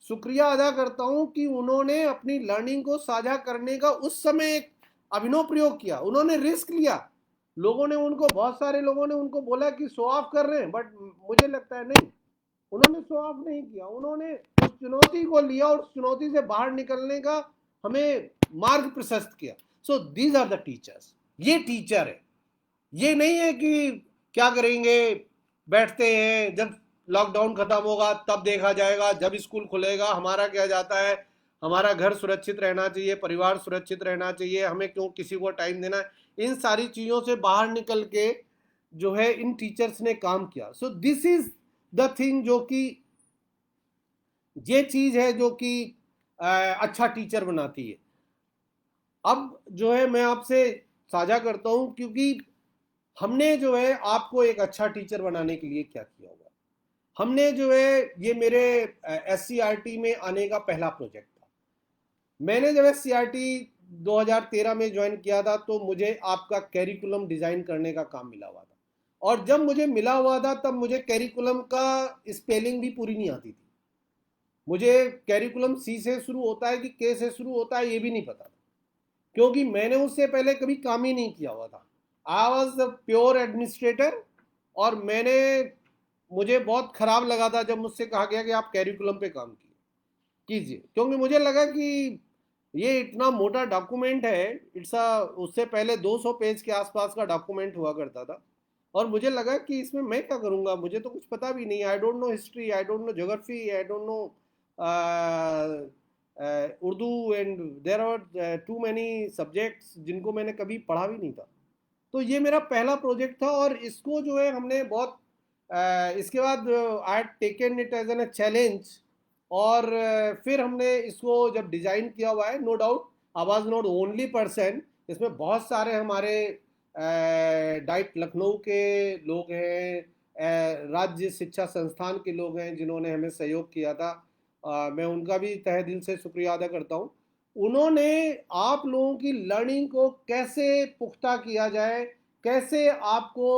शुक्रिया अदा करता हूं कि उन्होंने अपनी लर्निंग को साझा करने का उस समय एक अभिनव प्रयोग किया, उन्होंने रिस्क लिया। लोगों ने उनको, बहुत सारे लोगों ने उनको बोला कि शो ऑफ कर रहे हैं, बट मुझे लगता है नहीं, उन्होंने शो ऑफ नहीं किया, उन्होंने उस चुनौती को लिया और उस चुनौती से बाहर निकलने का हमें मार्ग प्रशस्त किया। So these are the teachers, ये टीचर है। ये नहीं है कि क्या करेंगे, बैठते हैं, जब लॉकडाउन खत्म होगा तब देखा जाएगा, जब स्कूल खुलेगा हमारा क्या जाता है, हमारा घर सुरक्षित रहना चाहिए, परिवार सुरक्षित रहना चाहिए, हमें क्यों किसी को टाइम देना है। इन सारी चीज़ों से बाहर निकल के जो है इन टीचर्स ने काम किया। सो दिस इज द थिंग, जो कि ये चीज है जो कि अच्छा टीचर बनाती है। अब जो है मैं आपसे साझा करता हूं, क्योंकि हमने जो है आपको एक अच्छा टीचर बनाने के लिए क्या किया होगा। हमने जो है, ये मेरे एससीईआरटी में आने का पहला प्रोजेक्ट था। मैंने जब एससीईआरटी 2013 में ज्वाइन किया था, तो मुझे आपका कैरिकुलम डिजाइन करने का काम मिला हुआ था, और जब मुझे मिला हुआ था तब मुझे कैरिकुलम का स्पेलिंग भी पूरी नहीं आती थी। मुझे कैरिकुलम सी से शुरू होता है कि के से शुरू होता है ये भी नहीं पता था, क्योंकि मैंने उससे पहले कभी काम ही नहीं किया हुआ था। I was a pure administrator, और मुझे बहुत खराब लगा था जब मुझसे कहा गया कि आप कैरिकुलम पे काम कीजिए, क्योंकि मुझे लगा कि ये इतना मोटा डॉक्यूमेंट है, उससे पहले 200 पेज के आसपास का डॉक्यूमेंट हुआ करता था, और मुझे लगा कि इसमें मैं क्या करूंगा, मुझे तो कुछ पता भी नहीं, I don't know history, I don't know geography, I don't know Urdu, and there are too many subjects जिनको मैंने कभी पढ़ा भी नहीं था। तो ये मेरा पहला प्रोजेक्ट था, और इसको जो है हमने बहुत इसके बाद I taken it as an challenge, और फिर हमने इसको जब डिज़ाइन किया हुआ है, no doubt I was not only person, इसमें बहुत सारे हमारे डाइट लखनऊ के लोग हैं, राज्य शिक्षा संस्थान के लोग हैं जिन्होंने हमें सहयोग किया था। मैं उनका भी तहे दिल से शुक्रिया अदा करता हूँ। उन्होंने आप लोगों की लर्निंग को कैसे पुख्ता किया जाए, कैसे आपको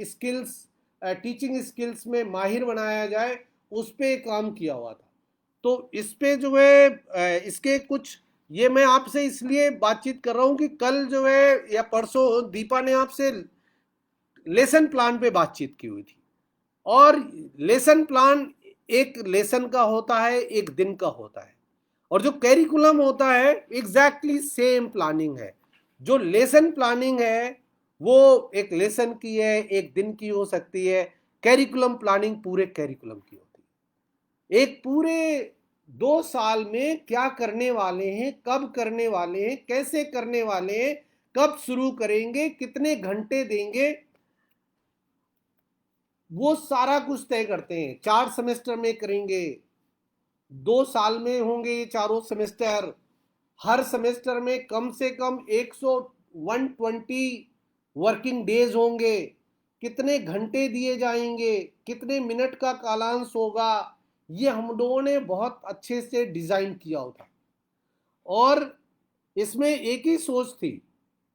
स्किल्स, टीचिंग स्किल्स में माहिर बनाया जाए, उस पर काम किया हुआ था। तो इस पे जो है इसके कुछ, ये मैं आपसे इसलिए बातचीत कर रहा हूँ कि कल जो है या परसों दीपा ने आपसे लेसन प्लान पे बातचीत की हुई थी, और लेसन प्लान एक लेसन का होता है, एक दिन का होता है, और जो कैरिकुलम होता है एग्जैक्टली सेम प्लानिंग है। जो लेसन प्लानिंग है वो एक लेसन की है, एक दिन की हो सकती है, कैरिकुलम प्लानिंग पूरे कैरिकुलम की होती है। एक पूरे 2 साल में क्या करने वाले हैं, कब करने वाले हैं, कैसे करने वाले हैं, कब शुरू करेंगे, कितने घंटे देंगे, वो सारा कुछ तय करते हैं। 4 सेमेस्टर में करेंगे, 2 साल में होंगे ये चारों सेमेस्टर। हर सेमेस्टर में कम से कम 120 वर्किंग डेज होंगे, कितने घंटे दिए जाएंगे, कितने मिनट का कालांश होगा, ये हम लोगों ने बहुत अच्छे से डिजाइन किया होता। और इसमें एक ही सोच थी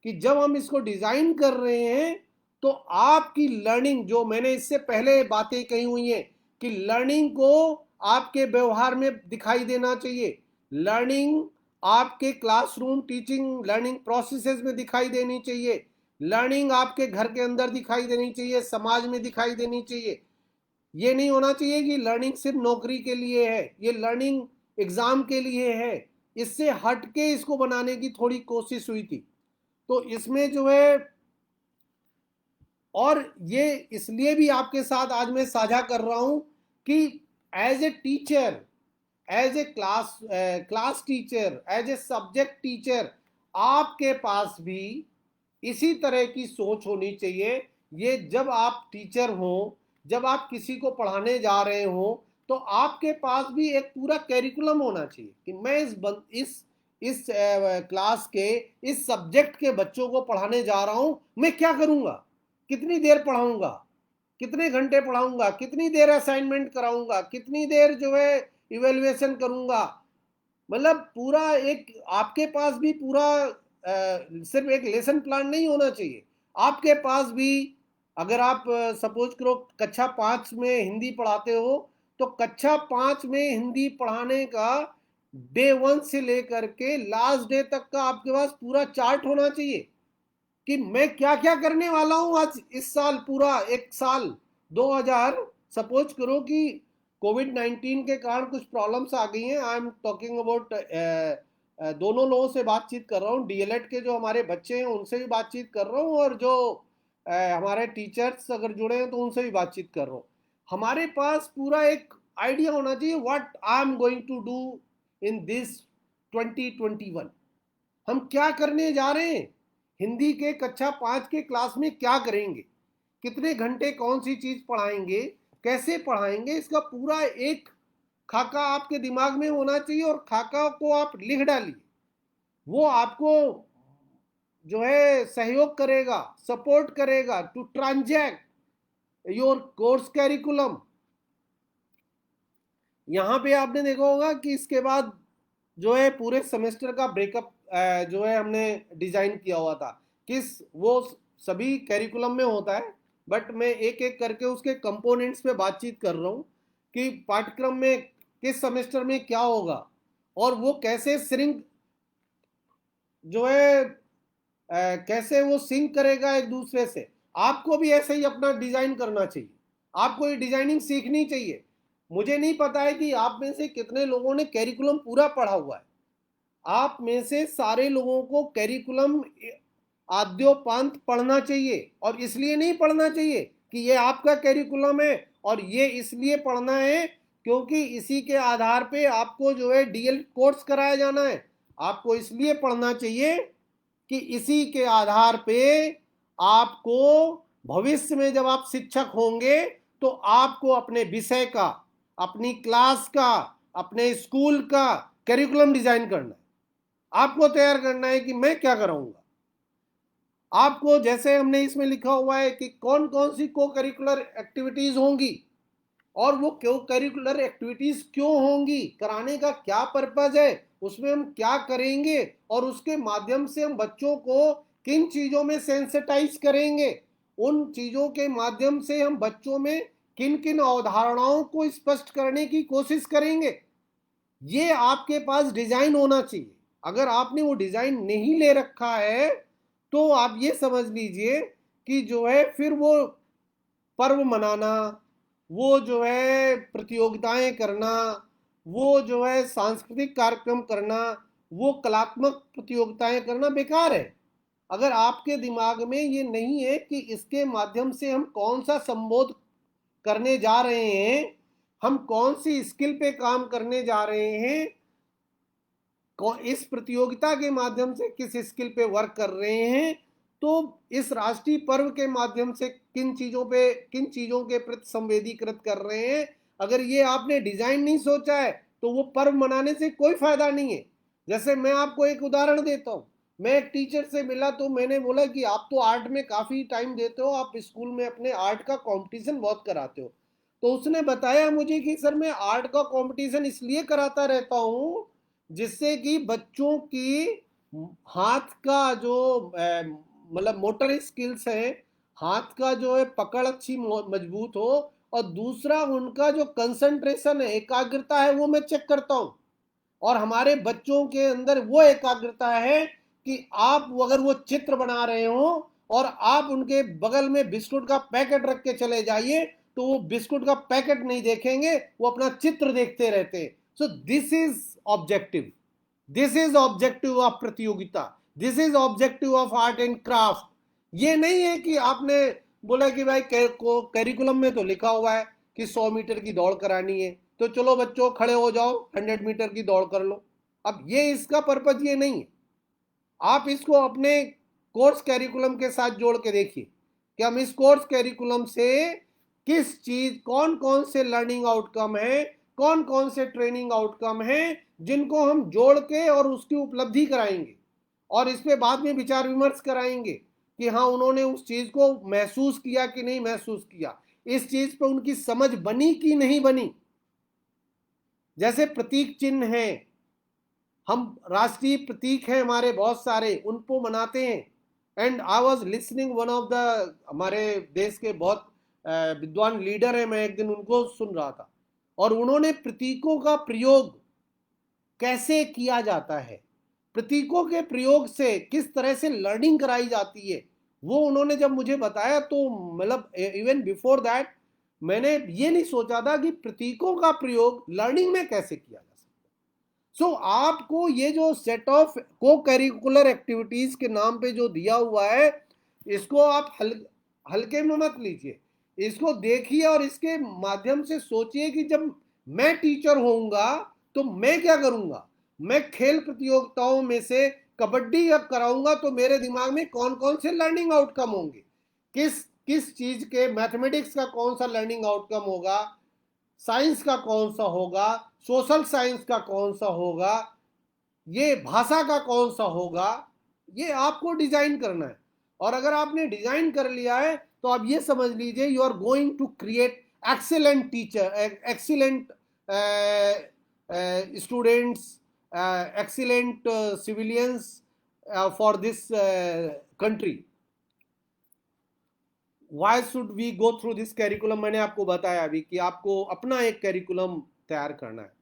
कि जब हम इसको डिजाइन कर रहे हैं, तो आपकी लर्निंग, जो मैंने इससे पहले बातें कही हुई हैं कि लर्निंग को आपके व्यवहार में दिखाई देना चाहिए, लर्निंग आपके क्लासरूम टीचिंग लर्निंग प्रोसेसेस में दिखाई देनी चाहिए, लर्निंग आपके घर के अंदर दिखाई देनी चाहिए, समाज में दिखाई देनी चाहिए। ये नहीं होना चाहिए कि लर्निंग सिर्फ नौकरी के लिए है, ये लर्निंग एग्जाम के लिए है। इससे हट के इसको बनाने की थोड़ी कोशिश हुई थी। तो इसमें जो है, और ये इसलिए भी आपके साथ आज मैं साझा कर रहा हूं कि as a teacher, as a class teacher, as a subject teacher, आपके पास भी इसी तरह की सोच होनी चाहिए। ये जब आप टीचर हो, जब आप किसी को पढ़ाने जा रहे हो, तो आपके पास भी एक पूरा कैरिकुलम होना चाहिए कि मैं इस क्लास के, इस सब्जेक्ट के बच्चों को पढ़ाने जा रहा हूं, मैं क्या करूंगा, कितनी देर पढ़ाऊंगा, कितने घंटे पढ़ाऊंगा, कितनी देर असाइनमेंट कराऊंगा, कितनी देर जो है इवेल्युएशन करूंगा। मतलब पूरा एक आपके पास भी पूरा सिर्फ एक लेसन प्लान नहीं होना चाहिए, आपके पास भी अगर आप सपोज करो कक्षा 5 में हिंदी पढ़ाते हो तो कक्षा 5 में हिंदी पढ़ाने का डे 1 से लेकर के लास्ट डे तक का आपके पास पूरा चार्ट होना चाहिए कि मैं क्या क्या करने वाला हूं आज इस साल, पूरा एक साल 2000 सपोज करो कि कोविड-19 के कारण कुछ प्रॉब्लम्स आ गई हैं। आई एम टॉकिंग अबाउट दोनों लोगों से बातचीत कर रहा हूँ, डीएलएड के जो हमारे बच्चे हैं उनसे भी बातचीत कर रहा हूँ और जो हमारे टीचर्स अगर जुड़े हैं तो उनसे भी बातचीत कर रहा हूँ। हमारे पास पूरा एक आइडिया होना चाहिए what I am going to do in this 2021। हम क्या करने जा रहे हैं, हिंदी के कक्षा 5 के क्लास में क्या करेंगे, कितने घंटे कौन सी चीज पढ़ाएंगे, कैसे पढ़ाएंगे, इसका पूरा एक खाका आपके दिमाग में होना चाहिए और खाका को आप लिख डालिए। वो आपको जो है सहयोग करेगा, सपोर्ट करेगा to transact your course curriculum. यहां पे आपने देखा होगा कि इसके बाद जो है पूरे सेमेस्टर का ब्रेकअप जो है हमने डिजाइन किया हुआ था, किस वो सभी कैरिकुलम में होता है, बट मैं एक एक करके उसके कंपोनेंट्स पे बातचीत कर रहा हूँ कि पाठ्यक्रम में किस सेमेस्टर में क्या होगा और वो कैसे सिंक जो है कैसे वो सिंक करेगा एक दूसरे से। आपको भी ऐसे ही अपना डिजाइन करना चाहिए, आपको ये डिजाइनिंग सीखनी चाहिए। मुझे नहीं पता है कि आप में से कितने लोगों ने कैरिकुलम पूरा पढ़ा हुआ है। आप में से सारे लोगों को कैरिकुलम आद्योपांत पढ़ना चाहिए, और इसलिए नहीं पढ़ना चाहिए कि ये आपका कैरिकुलम है और ये इसलिए पढ़ना है क्योंकि इसी के आधार पे आपको जो है डीएल कोर्स कराया जाना है। आपको इसलिए पढ़ना चाहिए कि इसी के आधार पे आपको भविष्य में जब आप शिक्षक होंगे तो आपको अपने विषय का, अपनी क्लास का, अपने स्कूल का कैरिकुलम डिजाइन करना है। आपको तैयार करना है कि मैं क्या कराऊंगा। आपको जैसे हमने इसमें लिखा हुआ है कि कौन कौन सी को करिकुलर एक्टिविटीज होंगी और वो क्यों करिकुलर एक्टिविटीज क्यों होंगी, कराने का क्या पर्पज है, उसमें हम क्या करेंगे और उसके माध्यम से हम बच्चों को किन चीजों में सेंसिटाइज करेंगे, उन चीजों के माध्यम से हम बच्चों में किन किन अवधारणाओं को स्पष्ट करने की कोशिश करेंगे। ये आपके पास डिजाइन होना चाहिए। अगर आपने वो डिजाइन नहीं ले रखा है तो आप ये समझ लीजिए कि जो है फिर वो पर्व मनाना, वो जो है प्रतियोगिताएं करना, वो जो है सांस्कृतिक कार्यक्रम करना, वो कलात्मक प्रतियोगिताएं करना बेकार है। अगर आपके दिमाग में ये नहीं है कि इसके माध्यम से हम कौन सा संबोध करने जा रहे हैं, हम कौन सी स्किल पे काम करने जा रहे हैं, इस प्रतियोगिता के माध्यम से किस स्किल पे वर्क कर रहे हैं, तो इस राष्ट्रीय पर्व के माध्यम से किन चीजों के प्रति संवेदीकृत कर रहे हैं, अगर ये आपने डिजाइन नहीं सोचा है तो वो पर्व मनाने से कोई फायदा नहीं है। जैसे मैं आपको एक उदाहरण देता हूँ, मैं एक टीचर से मिला तो मैंने बोला कि आप तो आर्ट में काफी टाइम देते हो, आप स्कूल में अपने आर्ट का कंपटीशन बहुत कराते हो। तो उसने बताया मुझे कि सर मैं आर्ट का कंपटीशन इसलिए कराता रहता हूँ जिससे कि बच्चों की हाथ का जो मतलब मोटर स्किल्स है, हाथ का जो है पकड़ अच्छी मजबूत हो, और दूसरा उनका जो कंसंट्रेशन है, एकाग्रता है, वो मैं चेक करता हूँ। और हमारे बच्चों के अंदर वो एकाग्रता है कि आप अगर वो चित्र बना रहे हो और आप उनके बगल में बिस्कुट का पैकेट रख के चले जाइए तो वो बिस्कुट का पैकेट नहीं देखेंगे, वो अपना चित्र देखते रहते हैं। So this is objective, this is objective of प्रतियोगिता, this is objective of art and craft. ये नहीं है कि आपने बोला कि भाई करिकुलम में तो लिखा हुआ है कि 100 मीटर की दौड़ करानी है तो चलो बच्चों खड़े हो जाओ 100 मीटर की दौड़ कर लो। अब ये इसका पर्पज ये नहीं है। आप इसको अपने कोर्स कैरिकुलम के साथ जोड़ के देखिए कि हम इस कोर्स कैरिकुलम से किस चीज, कौन कौन से लर्निंग आउटकम है, कौन कौन से ट्रेनिंग आउटकम है जिनको हम जोड़ के और उसकी उपलब्धि कराएंगे और इस पे बाद में विचार विमर्श कराएंगे कि हाँ उन्होंने उस चीज को महसूस किया कि नहीं महसूस किया। इस चीज पे उनकी समझ बनी कि नहीं बनी। जैसे प्रतीक चिन्ह है, हम राष्ट्रीय प्रतीक हैं हमारे बहुत सारे, उनको मनाते हैं। And I was listening one of the, हमारे देश के बहुत विद्वान लीडर है, मैं एक दिन उनको सुन रहा था और उन्होंने प्रतीकों का प्रयोग कैसे किया जाता है, प्रतीकों के प्रयोग से किस तरह से लर्निंग कराई जाती है, वो उन्होंने जब मुझे बताया तो मतलब इवन बिफोर दैट मैंने ये नहीं सोचा था कि प्रतीकों का प्रयोग लर्निंग में कैसे किया जा सकता। सो आपको ये जो सेट ऑफ को करिकुलर एक्टिविटीज के नाम पे जो दिया हुआ है, इसको आप हल्के में मत लीजिए, इसको देखिए और इसके माध्यम से सोचिए कि जब मैं टीचर होऊंगा तो मैं क्या करूंगा। मैं खेल प्रतियोगिताओं में से कबड्डी अब कराऊंगा तो मेरे दिमाग में कौन कौन से लर्निंग आउटकम होंगे, किस किस चीज के, मैथमेटिक्स का कौन सा लर्निंग आउटकम होगा, साइंस का कौन सा होगा, सोशल साइंस का कौन सा होगा, ये भाषा का कौन सा होगा, ये आपको डिजाइन करना है। और अगर आपने डिजाइन कर लिया है तो आप ये समझ लीजिए you are going to create excellent teacher, excellent students, excellent civilians for this country. Why should we go through this curriculum? मैंने आपको बताया अभी कि आपको अपना एक कैरिकुलम तैयार करना है।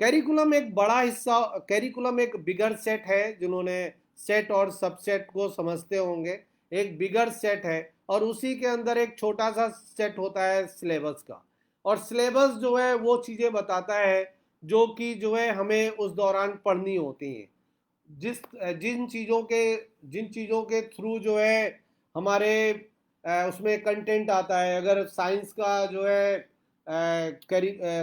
कैरिकुलम एक बड़ा हिस्सा, कैरिकुलम एक बिगर सेट है, जिन्होंने सेट और सबसेट को समझते होंगे, एक बिगर सेट है और उसी के अंदर एक छोटा सा सेट होता है सिलेबस का। और सिलेबस जो है वो चीज़ें बताता है जो कि जो है हमें उस दौरान पढ़नी होती हैं, जिन चीज़ों के थ्रू जो है हमारे उसमें कंटेंट आता है। अगर साइंस का जो है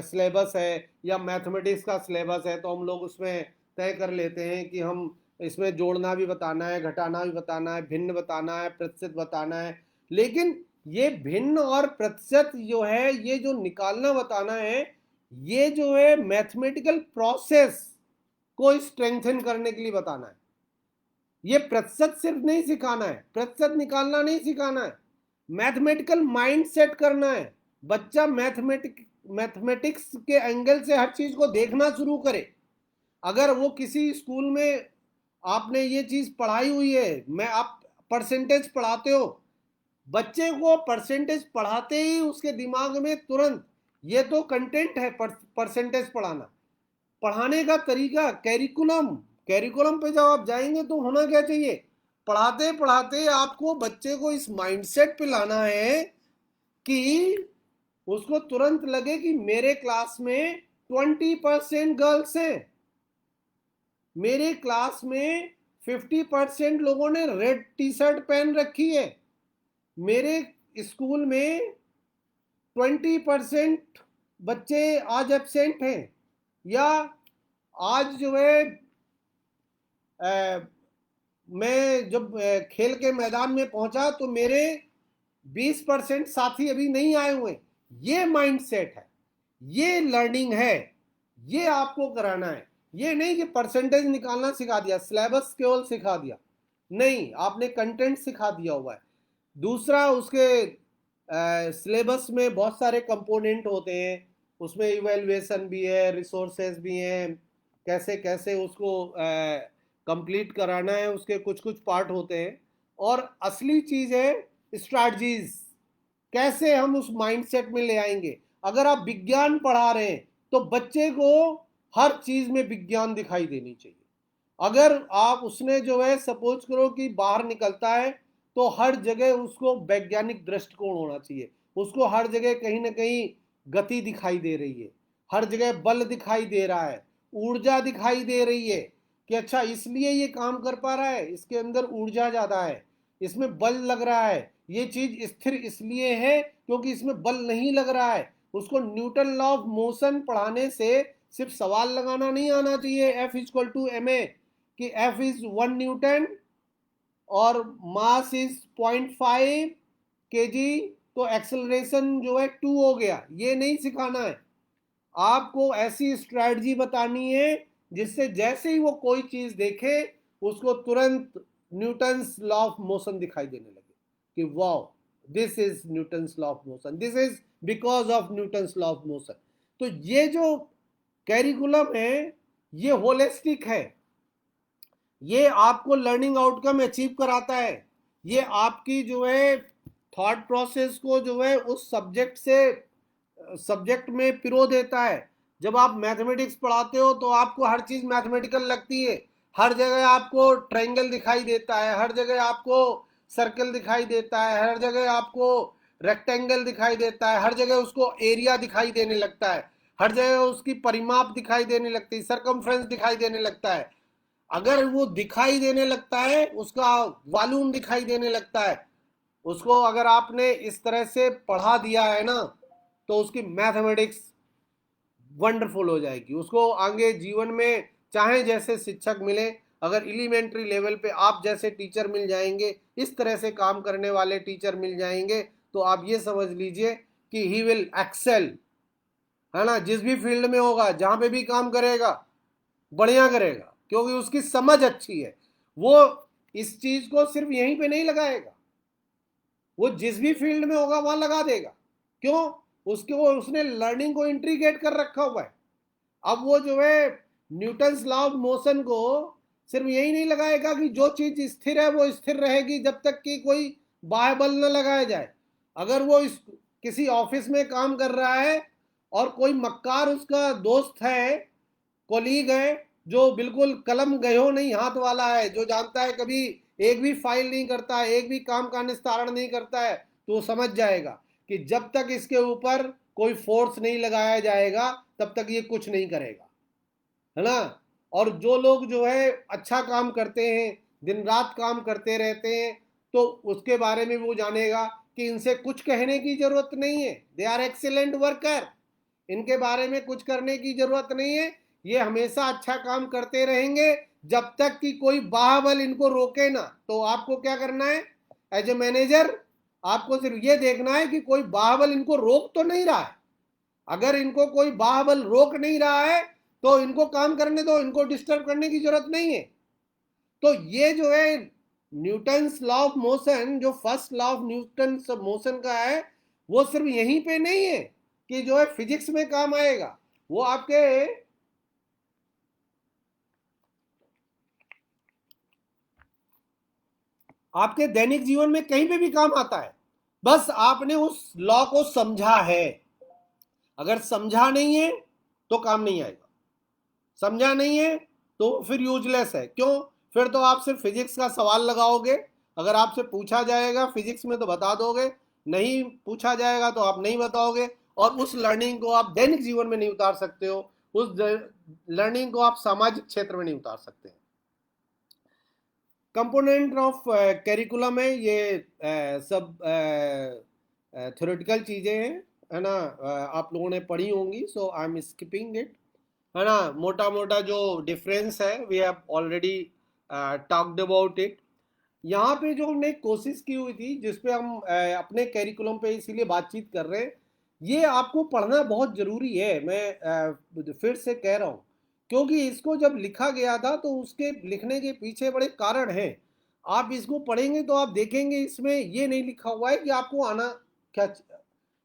सिलेबस है या मैथमेटिक्स का सिलेबस है तो हम लोग उसमें तय कर लेते हैं कि हम इसमें जोड़ना भी बताना है, घटाना भी बताना है, भिन्न बताना है, प्रतिशत बताना है। लेकिन ये भिन्न और प्रतिशत जो है, ये जो निकालना बताना है, ये जो है मैथमेटिकल प्रोसेस को स्ट्रेंथन करने के लिए बताना है। ये प्रतिशत सिर्फ नहीं सिखाना है, प्रतिशत निकालना नहीं सिखाना है, मैथमेटिकल माइंड सेट करना है। बच्चा मैथमेटिक्स के एंगल से हर चीज को देखना शुरू करे। अगर वो किसी स्कूल में आपने ये चीज पढ़ाई हुई है, मैं आप परसेंटेज पढ़ाते हो, बच्चे को परसेंटेज पढ़ाते ही उसके दिमाग में तुरंत ये तो कंटेंट है, परसेंटेज पढ़ाना, पढ़ाने का तरीका, कैरिकुलम पे जब आप जाएंगे तो होना क्या चाहिए, पढ़ाते पढ़ाते आपको बच्चे को इस माइंडसेट पे लाना है कि उसको तुरंत लगे कि मेरे क्लास में 20% गर्ल्स हैं, मेरे क्लास में 50% लोगों ने रेड टी शर्ट पहन रखी है, मेरे स्कूल में 20% बच्चे आज एब्सेंट हैं, या आज जो है मैं जब खेल के मैदान में पहुंचा तो मेरे 20% साथी अभी नहीं आए हुए। ये माइंडसेट है, ये लर्निंग है, ये आपको कराना है। ये नहीं कि परसेंटेज निकालना सिखा दिया, सिलेबस केवल सिखा दिया, नहीं, आपने कंटेंट सिखा दिया हुआ है। दूसरा, उसके सिलेबस में बहुत सारे कंपोनेंट होते हैं, उसमें इवेल्युएशन भी है, रिसोर्सेज भी हैं, कैसे कैसे उसको कंप्लीट कराना है, उसके कुछ कुछ पार्ट होते हैं। और असली चीज़ है स्ट्रैटेजीज, कैसे हम उस माइंडसेट में ले आएंगे। अगर आप विज्ञान पढ़ा रहे हैं तो बच्चे को हर चीज़ में विज्ञान दिखाई देनी चाहिए। अगर आप उसने जो है सपोज करो कि बाहर निकलता है तो हर जगह उसको वैज्ञानिक दृष्टिकोण होना चाहिए, उसको हर जगह कहीं ना कहीं गति दिखाई दे रही है, हर जगह बल दिखाई दे रहा है, ऊर्जा दिखाई दे रही है कि अच्छा इसलिए ये काम कर पा रहा है, इसके अंदर ऊर्जा ज़्यादा है, इसमें बल लग रहा है, ये चीज़ स्थिर इसलिए है क्योंकि इसमें बल नहीं लग रहा है। उसको न्यूटन लॉ ऑफ मोशन पढ़ाने से सिर्फ सवाल लगाना नहीं आना चाहिए, F इक्वल टू ma, कि F इज 1 न्यूटन और मास इज 0.5 kg, तो एक्सेलरेशन जो है 2 हो गया। ये नहीं सिखाना है, आपको ऐसी स्ट्रैटेजी बतानी है जिससे जैसे ही वो कोई चीज देखे उसको तुरंत न्यूटन्स लॉ ऑफ मोशन दिखाई देने लगे कि वाह this is Newton's law of motion, this is because of Newton's law of motion. तो ये जो कैरिकुलम है ये होलिस्टिक है, ये आपको लर्निंग आउटकम अचीव कराता है, ये आपकी जो है थॉट प्रोसेस को जो है उस सब्जेक्ट से सब्जेक्ट में पिरो देता है। जब आप मैथमेटिक्स पढ़ाते हो तो आपको हर चीज मैथमेटिकल लगती है, हर जगह आपको ट्रायंगल दिखाई देता है, हर जगह आपको सर्कल दिखाई देता है, हर जगह आपको रेक्टेंगल दिखाई देता है, हर जगह उसको एरिया दिखाई देने लगता है, हर जगह उसकी परिमाप दिखाई देने लगती है, सरकमफ्रेंस दिखाई देने लगता है। अगर वो दिखाई देने लगता है, उसका वॉल्यूम दिखाई देने लगता है, उसको अगर आपने इस तरह से पढ़ा दिया है ना तो उसकी मैथमेटिक्स वंडरफुल हो जाएगी। उसको आगे जीवन में चाहे जैसे शिक्षक मिले, अगर एलिमेंट्री लेवल पे आप जैसे टीचर मिल जाएंगे, इस तरह से काम करने वाले टीचर मिल जाएंगे, तो आप ये समझ लीजिए कि ही विल एक्सेल, है ना। जिस भी फील्ड में होगा, जहां पे भी काम करेगा, बढ़िया करेगा, क्योंकि उसकी समझ अच्छी है। वो इस चीज को सिर्फ यहीं पे नहीं लगाएगा, वो जिस भी फील्ड में होगा वहां लगा देगा। क्यों? उसने लर्निंग को इंट्रीगेट कर रखा हुआ है। अब वो जो है न्यूटन्स लॉ ऑफ मोशन को सिर्फ यही नहीं लगाएगा कि जो चीज स्थिर है वो स्थिर रहेगी जब तक कि कोई बाह्य बल न लगाया जाए। अगर वो किसी ऑफिस में काम कर रहा है और कोई मक्कार उसका दोस्त है, कोलीग है, जो बिल्कुल कलम गयो नहीं हाथ वाला है, जो जानता है कभी एक भी फाइल नहीं करता है, एक भी काम का निस्तारण नहीं करता है, तो वो समझ जाएगा कि जब तक इसके ऊपर कोई फोर्स नहीं लगाया जाएगा तब तक ये कुछ नहीं करेगा, है ना। और जो लोग जो है अच्छा काम करते हैं, दिन रात काम करते रहते हैं, तो उसके बारे में वो जानेगा कि इनसे कुछ कहने की जरूरत नहीं है, दे आर एक्सीलेंट वर्कर, इनके बारे में कुछ करने की जरूरत नहीं है, ये हमेशा अच्छा काम करते रहेंगे जब तक कि कोई बाहुबल इनको रोके ना। तो आपको क्या करना है एज ए मैनेजर, आपको सिर्फ ये देखना है कि कोई बाहुबल इनको रोक तो नहीं रहा है। अगर इनको कोई बाहुबल रोक नहीं रहा है तो इनको काम करने दो, इनको डिस्टर्ब करने की जरूरत नहीं है। तो ये जो है न्यूटन्स लॉ ऑफ मोशन, जो first law of Newton's motion का है, वो सिर्फ यहीं पे नहीं है कि जो है फिजिक्स में काम आएगा, वो आपके दैनिक जीवन में कहीं पे भी काम आता है। बस आपने उस लॉ को समझा है। अगर समझा नहीं है तो काम नहीं आएगा, समझा नहीं है तो फिर यूजलेस है। क्यों? फिर तो आप सिर्फ फिजिक्स का सवाल लगाओगे, अगर आपसे पूछा जाएगा फिजिक्स में तो बता दोगे, नहीं पूछा जाएगा तो आप नहीं बताओगे, और उस लर्निंग को आप दैनिक जीवन में नहीं उतार सकते हो, उस लर्निंग को आप सामाजिक क्षेत्र में नहीं उतार सकते। कंपोनेंट ऑफ कैरिकुलम है ये, सब थ्योरेटिकल चीज़ें हैं, है ना। आप लोगों ने पढ़ी होंगी, so I am skipping it, है ना। मोटा मोटा जो डिफरेंस है we have already talked about it. यहाँ पे जो हमने कोशिश की हुई थी, जिसपे हम अपने कैरिकुलम पे इसीलिए बातचीत कर रहे हैं, ये आपको पढ़ना बहुत ज़रूरी है। मैं फिर से कह रहा हूँ, क्योंकि इसको जब लिखा गया था तो उसके लिखने के पीछे बड़े कारण हैं। आप इसको पढ़ेंगे तो आप देखेंगे इसमें ये नहीं लिखा हुआ है कि आपको आना क्या,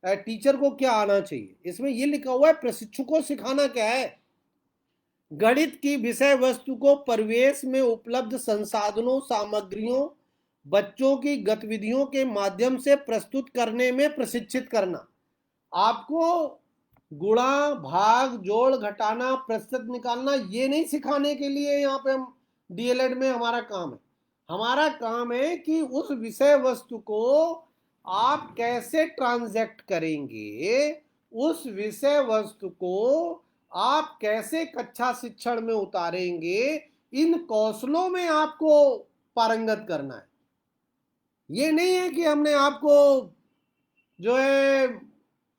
टीचर को क्या आना चाहिए। इसमें ये लिखा हुआ है प्रशिक्षु को सिखाना क्या है। गणित की विषय वस्तु को परिवेश में उपलब्ध संसाधनों, सामग्रियों, बच्चों की गतिविधियों के माध्यम से प्रस्तुत करने में प्रशिक्षित करना। आपको गुणा, भाग, जोड़, घटाना, प्रतिशत निकालना ये नहीं सिखाने के लिए यहाँ पे हम डीएलएड में हमारा काम है। हमारा काम है कि उस विषय वस्तु को आप कैसे ट्रांजैक्ट करेंगे, उस विषय वस्तु को आप कैसे कक्षा शिक्षण में उतारेंगे, इन कौशलों में आपको पारंगत करना है। ये नहीं है कि हमने आपको जो है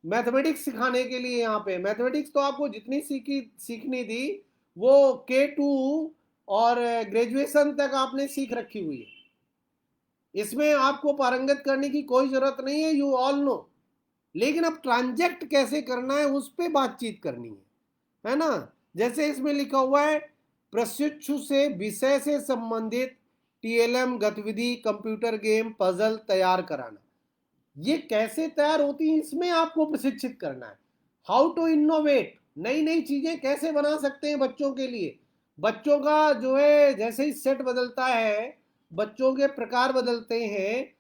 मैथमेटिक्स सिखाने के लिए, यहाँ पे मैथमेटिक्स तो आपको जितनी सीखनी थी वो K2 और ग्रेजुएशन तक आपने सीख रखी हुई है, इसमें आपको पारंगत करने की कोई जरूरत नहीं है, यू ऑल नो। लेकिन अब ट्रांजैक्ट कैसे करना है उस पर बातचीत करनी है ना। जैसे इसमें लिखा हुआ है प्रशिक्षु से विषय से संबंधित टीएलएम गतिविधि, कंप्यूटर गेम, पजल तैयार कराना। ये कैसे तैयार होती हैं इसमें आपको प्रशिक्षित करना है। हाउ टू इनोवेट, नई नई चीजें कैसे बना सकते हैं बच्चों के लिए। बच्चों का जो है जैसे ही सेट बदलता है, बच्चों के प्रकार बदलते हैं,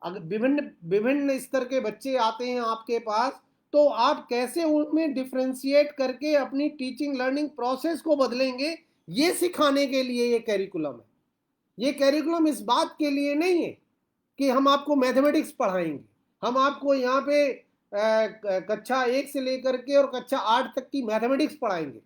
अगर विभिन्न विभिन्न स्तर के बच्चे आते हैं आपके पास, तो आप कैसे उनमें डिफ्रेंशिएट करके अपनी टीचिंग लर्निंग प्रोसेस को बदलेंगे, ये सिखाने के लिए ये कैरिकुलम है। ये कैरिकुलम इस बात के लिए नहीं है कि हम आपको मैथमेटिक्स पढ़ाएंगे, हम आपको यहाँ पे कक्षा 1 से लेकर के और कक्षा 8 तक की मैथमेटिक्स पढ़ाएंगे।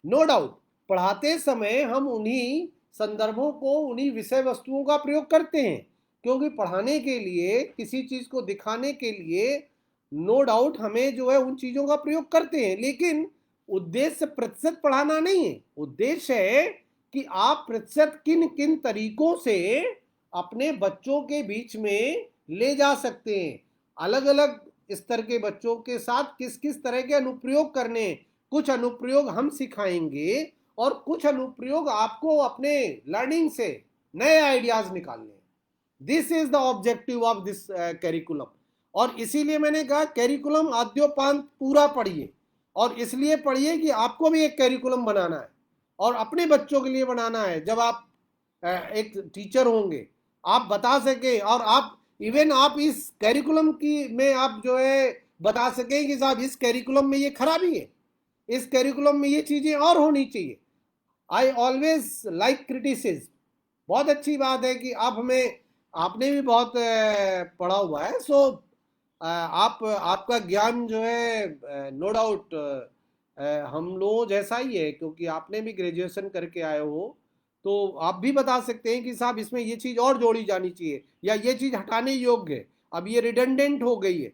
नो डाउट पढ़ाते समय हम उन्हीं संदर्भों को, उन्हीं विषय वस्तुओं का प्रयोग करते हैं, क्योंकि पढ़ाने के लिए, किसी चीज को दिखाने के लिए नो डाउट हमें जो है उन चीजों का प्रयोग करते हैं, लेकिन उद्देश्य प्रतिशत पढ़ाना नहीं है। उद्देश्य है कि आप प्रतिशत किन किन तरीकों से अपने बच्चों के बीच में ले जा सकते हैं, अलग अलग स्तर के बच्चों के साथ किस किस तरह के अनुप्रयोग करने। कुछ अनुप्रयोग हम सिखाएंगे और कुछ अनुप्रयोग आपको अपने लर्निंग से नए आइडियाज निकालने। This is the objective of this curriculum. और इसीलिए मैंने कहा कैरिकुलम आद्योपांत पूरा पढ़िए, और इसलिए पढ़िए कि आपको भी एक कैरिकुलम बनाना है और अपने बच्चों के लिए बनाना है। जब आप एक टीचर होंगे, आप बता सके, और आप इवन आप इस कैरिकुलम की में आप जो है बता सकें कि साहब इस कैरिकुलम में ये खराबी है, इस कैरिकुलम में ये चीजें और होनी चाहिए। I always like criticism. बहुत अच्छी बात है कि आप हमें, आपने भी बहुत पढ़ा हुआ है, सो आप, आपका ज्ञान जो है नो डाउट हम लोगों जैसा ही है, क्योंकि आपने भी ग्रेजुएशन करके आए हो, तो आप भी बता सकते हैं कि साहब इसमें ये चीज़ और जोड़ी जानी चाहिए, या ये चीज़ हटाने योग्य है, अब ये रिडंडेंट हो गई है।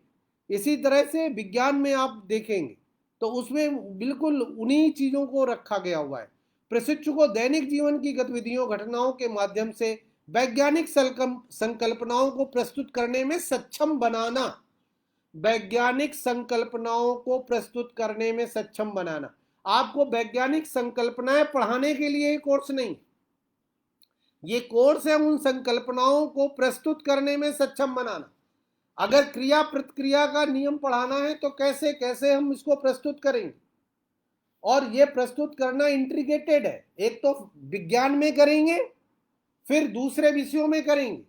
इसी तरह से विज्ञान में आप देखेंगे तो उसमें बिल्कुल उन्हीं चीज़ों को रखा गया हुआ है। प्रशिक्षु को दैनिक जीवन की गतिविधियों, घटनाओं के माध्यम से वैज्ञानिक संकल्पनाओं को प्रस्तुत करने में सक्षम बनाना। वैज्ञानिक संकल्पनाओं को प्रस्तुत करने में सक्षम बनाना। आपको वैज्ञानिक संकल्पनाएं पढ़ाने के लिए ये कोर्स नहीं, ये कोर्स है उन संकल्पनाओं को प्रस्तुत करने में सक्षम बनाना। अगर क्रिया प्रतिक्रिया का नियम पढ़ाना है तो कैसे कैसे हम इसको प्रस्तुत करेंगे, और ये प्रस्तुत करना इंट्रीग्रेटेड है। एक तो विज्ञान में करेंगे, फिर दूसरे विषयों में करेंगे,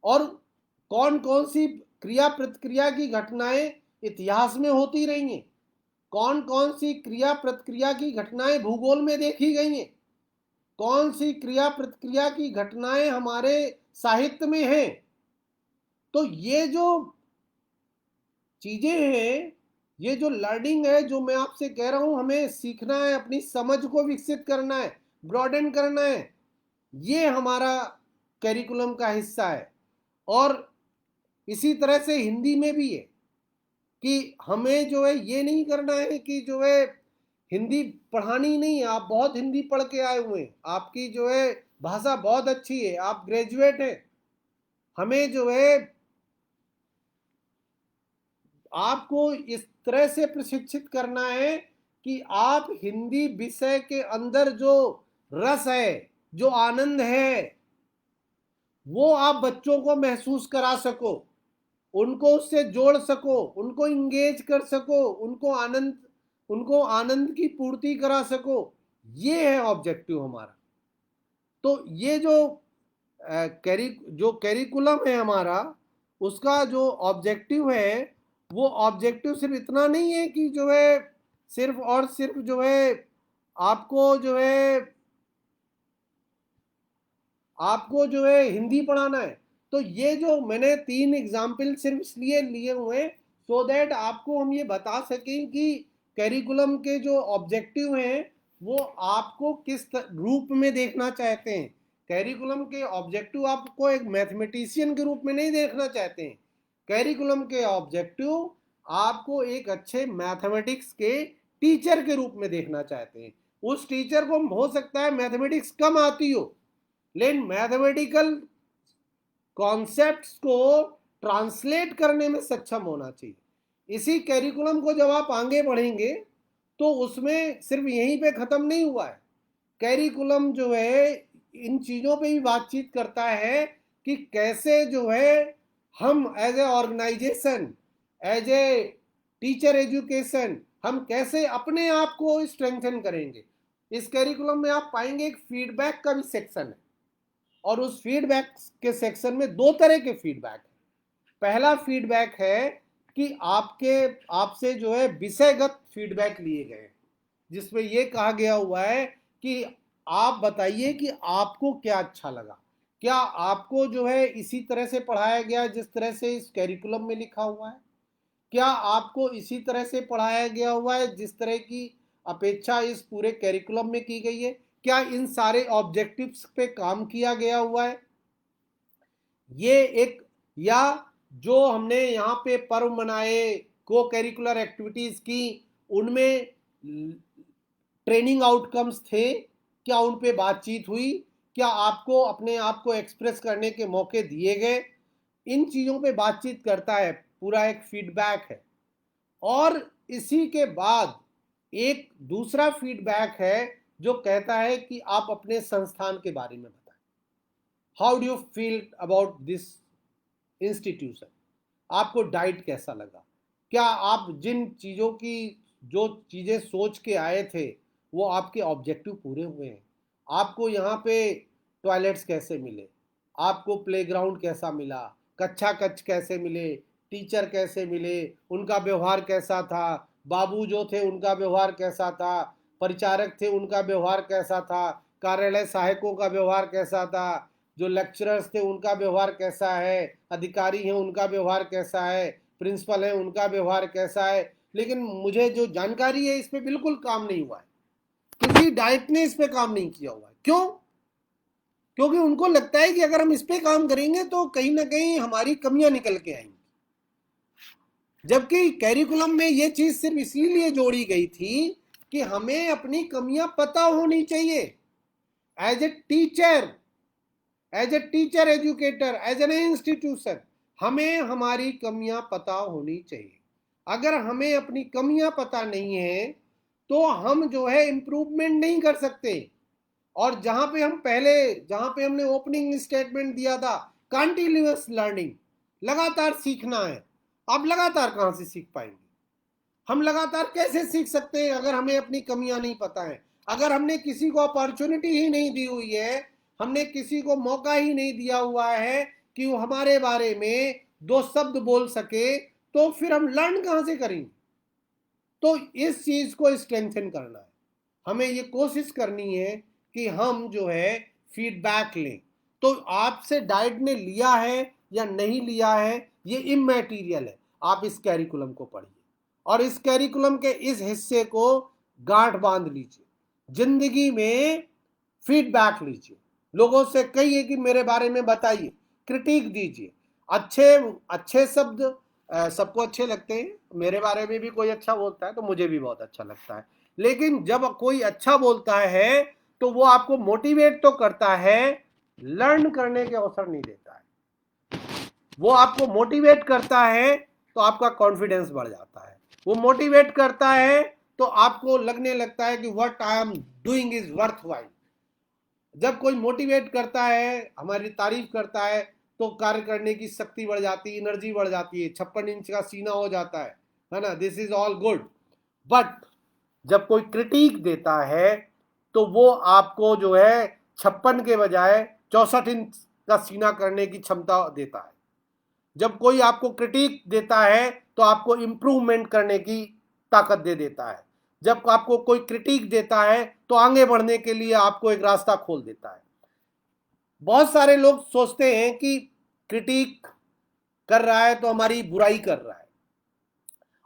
और कौन कौन सी क्रिया प्रतिक्रिया की घटनाएं इतिहास में होती रही हैं, कौन कौन सी क्रिया प्रतिक्रिया की घटनाएं भूगोल में देखी गई हैं, कौन सी क्रिया प्रतिक्रिया की घटनाएं हमारे साहित्य में हैं। तो ये जो चीजें हैं, ये जो लर्निंग है, जो मैं आपसे कह रहा हूं, हमें सीखना है, अपनी समझ को विकसित करना है, ब्रॉडेन करना है, ये हमारा कैरिकुलम का हिस्सा है। और इसी तरह से हिंदी में भी है कि हमें जो है ये नहीं करना है कि जो है हिंदी पढ़ानी नहीं है। आप बहुत हिंदी पढ़ के आए हुए हैं, आपकी जो है भाषा बहुत अच्छी है, आप ग्रेजुएट हैं, हमें जो है आपको इस तरह से प्रशिक्षित करना है कि आप हिंदी विषय के अंदर जो रस है, जो आनंद है, वो आप बच्चों को महसूस करा सको, उनको उससे जोड़ सको, उनको इंगेज कर सको, उनको आनंद की पूर्ति करा सको। ये है ऑब्जेक्टिव हमारा। तो ये जो कैरिकुलम है हमारा, उसका जो ऑब्जेक्टिव है, वो ऑब्जेक्टिव सिर्फ इतना नहीं है कि जो है सिर्फ और सिर्फ जो है आपको जो है हिंदी पढ़ाना है। तो ये जो मैंने 3 एग्जाम्पल सिर्फ इसलिए लिए हुए हैं सो दैट आपको हम ये बता सकें कि कैरिकुलम के जो ऑब्जेक्टिव हैं वो आपको किस रूप में देखना चाहते हैं। कैरिकुलम के ऑब्जेक्टिव आपको एक मैथमेटिशियन के रूप में नहीं देखना चाहते हैं। कैरिकुलम के ऑब्जेक्टिव आपको एक अच्छे मैथमेटिक्स के टीचर के रूप में देखना चाहते हैं। उस टीचर को हो सकता है मैथमेटिक्स कम आती हो, लेकिन मैथमेटिकल कॉन्सेप्ट्स को ट्रांसलेट करने में सक्षम होना चाहिए। इसी कैरिकुलम को जब आप आगे बढ़ेंगे तो उसमें सिर्फ यहीं पे ख़त्म नहीं हुआ है। कैरिकुलम जो है इन चीज़ों पे भी बातचीत करता है कि कैसे जो है हम as a organization, as a teacher education, हम कैसे अपने आप को स्ट्रेंथन करेंगे। इस कैरिकुलम में आप पाएंगे एक फीडबैक का भी सेक्शन है, और उस फीडबैक के सेक्शन में दो तरह के फीडबैक है। पहला फीडबैक है कि आपसे जो है विषयगत फीडबैक लिए गए, जिसमें यह कहा गया हुआ है कि आप बताइए कि आपको क्या अच्छा लगा, क्या आपको जो है इसी तरह से पढ़ाया गया जिस तरह से इस कैरिकुलम में लिखा हुआ है, क्या आपको इसी तरह से पढ़ाया गया हुआ है जिस तरह की अपेक्षा इस पूरे कैरिकुलम में की गई है, क्या इन सारे ऑब्जेक्टिव्स पे काम किया गया हुआ है। ये एक, या जो हमने यहाँ पे पर्व मनाए, को करिकुलर एक्टिविटीज की, उनमें ट्रेनिंग आउटकम्स थे, क्या उन पे बातचीत हुई, क्या आपको अपने आप को एक्सप्रेस करने के मौके दिए गए, इन चीज़ों पे बातचीत करता है, पूरा एक फीडबैक है। और इसी के बाद एक दूसरा फीडबैक है जो कहता है कि आप अपने संस्थान के बारे में बताएं, how do you feel about this institution, आपको डाइट कैसा लगा, क्या आप जिन चीज़ों की, जो चीज़ें सोच के आए थे वो आपके ऑब्जेक्टिव पूरे हुए हैं, आपको यहाँ पे टॉयलेट्स कैसे मिले, आपको प्लेग्राउंड कैसा मिला, कक्षा कक्ष कैसे मिले, टीचर कैसे मिले, उनका व्यवहार कैसा था, बाबू जो थे उनका व्यवहार कैसा था, परिचारक थे उनका व्यवहार कैसा था, कार्यालय सहायकों का व्यवहार कैसा था, जो लेक्चरर्स थे उनका व्यवहार कैसा है, अधिकारी हैं उनका व्यवहार कैसा है, प्रिंसिपल है उनका व्यवहार कैसा है। लेकिन मुझे जो जानकारी है इस पे बिल्कुल काम नहीं हुआ है, किसी डाइट ने इस पे काम नहीं किया हुआ है। क्यों? क्योंकि उनको लगता है कि अगर हम इस पे काम करेंगे तो कहीं ना कहीं हमारी कमियां निकल के आएंगी, जबकि कैरिकुलम में ये चीज सिर्फ इसीलिए जोड़ी गई थी कि हमें अपनी कमियां पता होनी चाहिए। As a teacher, as a teacher educator, as an institution, हमें हमारी कमियां पता होनी चाहिए। अगर हमें अपनी कमियां पता नहीं है तो हम जो है इम्प्रूवमेंट नहीं कर सकते। और जहां पे हमने ओपनिंग स्टेटमेंट दिया था, कंटिन्यूअस लर्निंग, लगातार सीखना है। आप लगातार कहां से सीख पाएंगे? हम लगातार कैसे सीख सकते हैं अगर हमें अपनी कमियां नहीं पता है, अगर हमने किसी को अपॉर्चुनिटी ही नहीं दी हुई है, हमने किसी को मौका ही नहीं दिया हुआ है कि वो हमारे बारे में दो शब्द बोल सके, तो फिर हम लर्न कहां से करेंगे? तो इस चीज को स्ट्रेंथन करना है, हमें ये कोशिश करनी है कि हम जो है फीडबैक लें। तो आपसे डाइट ने लिया है या नहीं लिया है ये इमैटीरियल है, आप इस कैरिकुलम को पढ़िए और इस कैरिकुलम के इस हिस्से को गांठ बांध लीजिए, जिंदगी में फीडबैक लीजिए, लोगों से कहिए कि मेरे बारे में बताइए, क्रिटिक दीजिए। अच्छे अच्छे शब्द सबको अच्छे लगते हैं, मेरे बारे में भी कोई अच्छा बोलता है तो मुझे भी बहुत अच्छा लगता है, लेकिन जब कोई अच्छा बोलता है तो वो आपको मोटिवेट तो करता है, लर्न करने के अवसर नहीं देता है। वो आपको मोटिवेट करता है तो आपका कॉन्फिडेंस बढ़ जाता है, वो मोटिवेट करता है तो आपको लगने लगता है कि what I am doing is worth while. जब कोई मोटिवेट करता है, हमारी तारीफ करता है, तो कार्य करने की शक्ति बढ़ जाती है, एनर्जी बढ़ जाती है, 56 इंच का सीना हो जाता है ना, this is all good. But जब कोई क्रिटिक देता है तो वो आपको जो है 56 के बजाय 64 इंच का सीना करने की क्षमता देता है। जब कोई आपको क्रिटिक देता है तो आपको इंप्रूवमेंट करने की ताकत दे देता है। जब आपको कोई क्रिटिक देता है तो आगे बढ़ने के लिए आपको एक रास्ता खोल देता है। बहुत सारे लोग सोचते हैं कि क्रिटिक कर रहा है तो हमारी बुराई कर रहा है,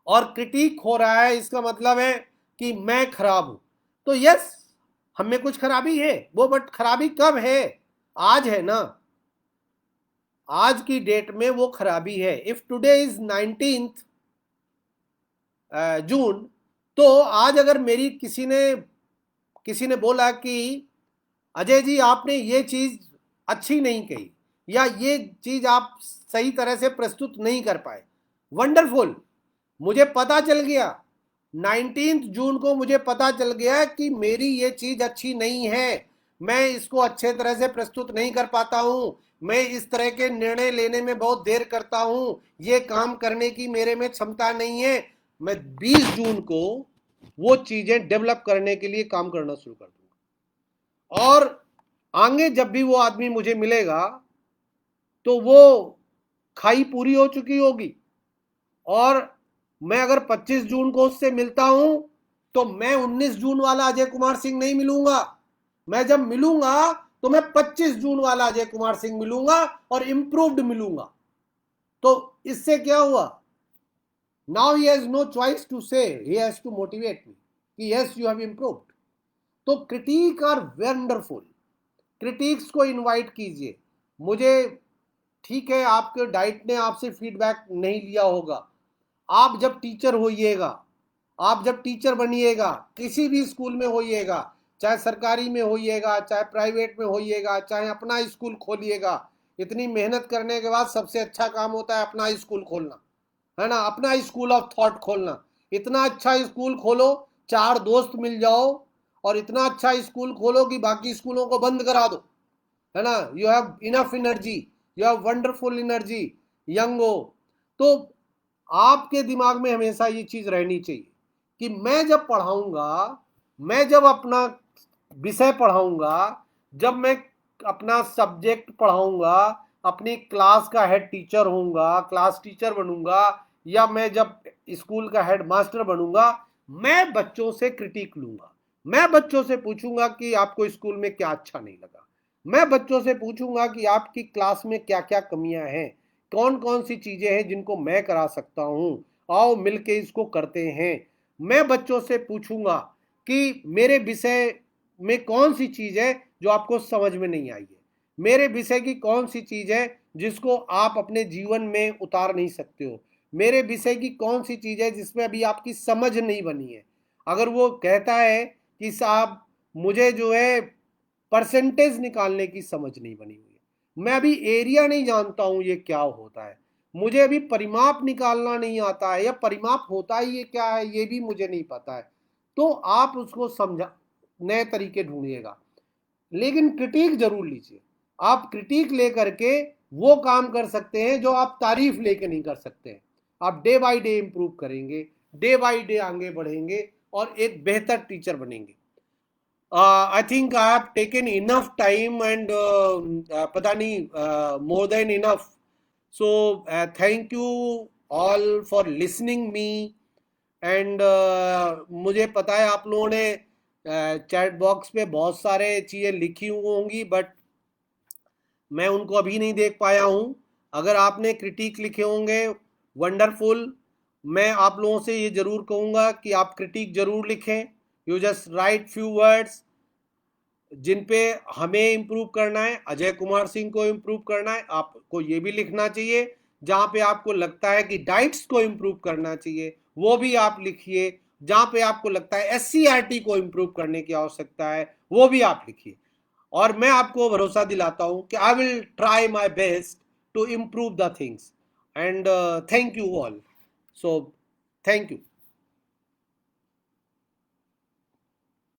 और क्रिटिक हो रहा है इसका मतलब है कि मैं खराब हूं। तो यस, हमें कुछ खराबी है वो, बट खराबी कब है? आज है ना, आज की डेट में वो खराबी है। इफ टुडे इज 19th जून, तो आज अगर मेरी किसी ने बोला कि अजय जी आपने ये चीज अच्छी नहीं कही, या ये चीज आप सही तरह से प्रस्तुत नहीं कर पाए, वंडरफुल, मुझे पता चल गया 19 जून को, मुझे पता चल गया कि मेरी ये चीज अच्छी नहीं है, मैं इसको अच्छे तरह से प्रस्तुत नहीं कर पाता हूं, मैं इस तरह के निर्णय लेने में बहुत देर करता हूं, ये काम करने की मेरे में क्षमता नहीं है, मैं 20 जून को वो चीजें डेवलप करने के लिए काम करना शुरू कर दूंगा। और आगे जब भी वो आदमी मुझे मिलेगा तो वो खाई पूरी हो चुकी होगी। और मैं अगर 25 जून को उससे मिलता हूं तो मैं 19 जून वाला अजय कुमार सिंह नहीं मिलूंगा। मैं जब मिलूंगा तो मैं 25 जून वाला अजय कुमार सिंह मिलूंगा और इंप्रूव्ड मिलूंगा। तो इससे क्या हुआ, now he has no choice to say, he has to motivate me कि यस यू हैव इंप्रूव्ड। तो क्रिटिक आर वंडरफुल, क्रिटिक्स को इनवाइट कीजिए। मुझे ठीक है, आपके डाइट ने आपसे फीडबैक नहीं लिया होगा, आप जब टीचर होइएगा, आप जब टीचर बनिएगा, किसी भी स्कूल में होइएगा, चाहे सरकारी में होइएगा, चाहे प्राइवेट में होइएगा, चाहे अपना स्कूल खोलिएगा, इतनी मेहनत करने के बाद सबसे अच्छा काम होता है अपना स्कूल खोलना, है ना, अपना स्कूल ऑफ थॉट खोलना। इतना अच्छा स्कूल खोलो, 4 दोस्त मिल जाओ और इतना अच्छा स्कूल खोलो कि बाकी स्कूलों को बंद करा दो, है ना। You have enough energy, you have wonderful energy, young हो। तो आपके दिमाग में हमेशा ये चीज रहनी चाहिए कि मैं जब पढ़ाऊंगा, मैं जब अपना विषय पढ़ाऊंगा, जब मैं अपना सब्जेक्ट पढ़ाऊंगा, अपनी क्लास का हेड टीचर होऊंगा, क्लास टीचर बनूंगा, या मैं जब स्कूल का हेड मास्टर बनूंगा, मैं बच्चों से क्रिटिक लूंगा। मैं बच्चों से पूछूंगा कि आपको स्कूल में क्या अच्छा नहीं लगा, मैं बच्चों से पूछूंगा कि आपकी क्लास में क्या क्या कमियां हैं, कौन कौन सी चीजें हैं जिनको मैं करा सकता हूं, आओ मिलके इसको करते हैं। मैं बच्चों से पूछूंगा कि मेरे विषय में कौन सी चीज है जो आपको समझ में नहीं आई है, मेरे विषय की कौन सी चीज है जिसको आप अपने जीवन में उतार नहीं सकते हो, मेरे विषय की कौन सी चीज है जिसमें अभी आपकी समझ नहीं बनी है। अगर वो कहता है कि साहब मुझे जो है परसेंटेज निकालने की समझ नहीं बनी हुई है, मैं अभी एरिया नहीं जानता हूं ये क्या होता है, मुझे अभी परिमाप निकालना नहीं आता है, या परिमाप होता ही ये क्या है ये भी मुझे नहीं पता है, तो आप उसको समझा नए तरीके ढूंढिएगा। लेकिन क्रिटिक जरूर लीजिए। आप क्रिटिक लेकर के वो काम कर सकते हैं जो आप तारीफ लेके नहीं कर सकते हैं। आप डे बाय डे इंप्रूव करेंगे, डे बाय डे आगे बढ़ेंगे और एक बेहतर टीचर बनेंगे। I think I have taken enough time and पता नहीं more than enough. So thank you all for listening me. And मुझे पता है आप लोगों ने चैट बॉक्स पे बहुत सारे चीज़ें लिखी हुई होंगी, बट मैं उनको अभी नहीं देख पाया हूँ। अगर आपने क्रिटिक लिखे होंगे, वंडरफुल। मैं आप लोगों से ये ज़रूर कहूँगा कि आप क्रिटिक ज़रूर लिखें। You just write few words जिन पे हमें इम्प्रूव करना है, अजय कुमार सिंह को इम्प्रूव करना है। आपको ये भी लिखना चाहिए जहाँ पे आपको लगता है कि डाइट्स को इम्प्रूव करना चाहिए, वो भी आप लिखिए। जहाँ पे आपको लगता है एससीईआरटी को इम्प्रूव करने की आवश्यकता है, वो भी आप लिखिए। और मैं आपको भरोसा दिलाता हूँ कि I will try my best to improve the things. And thank you all. So thank you.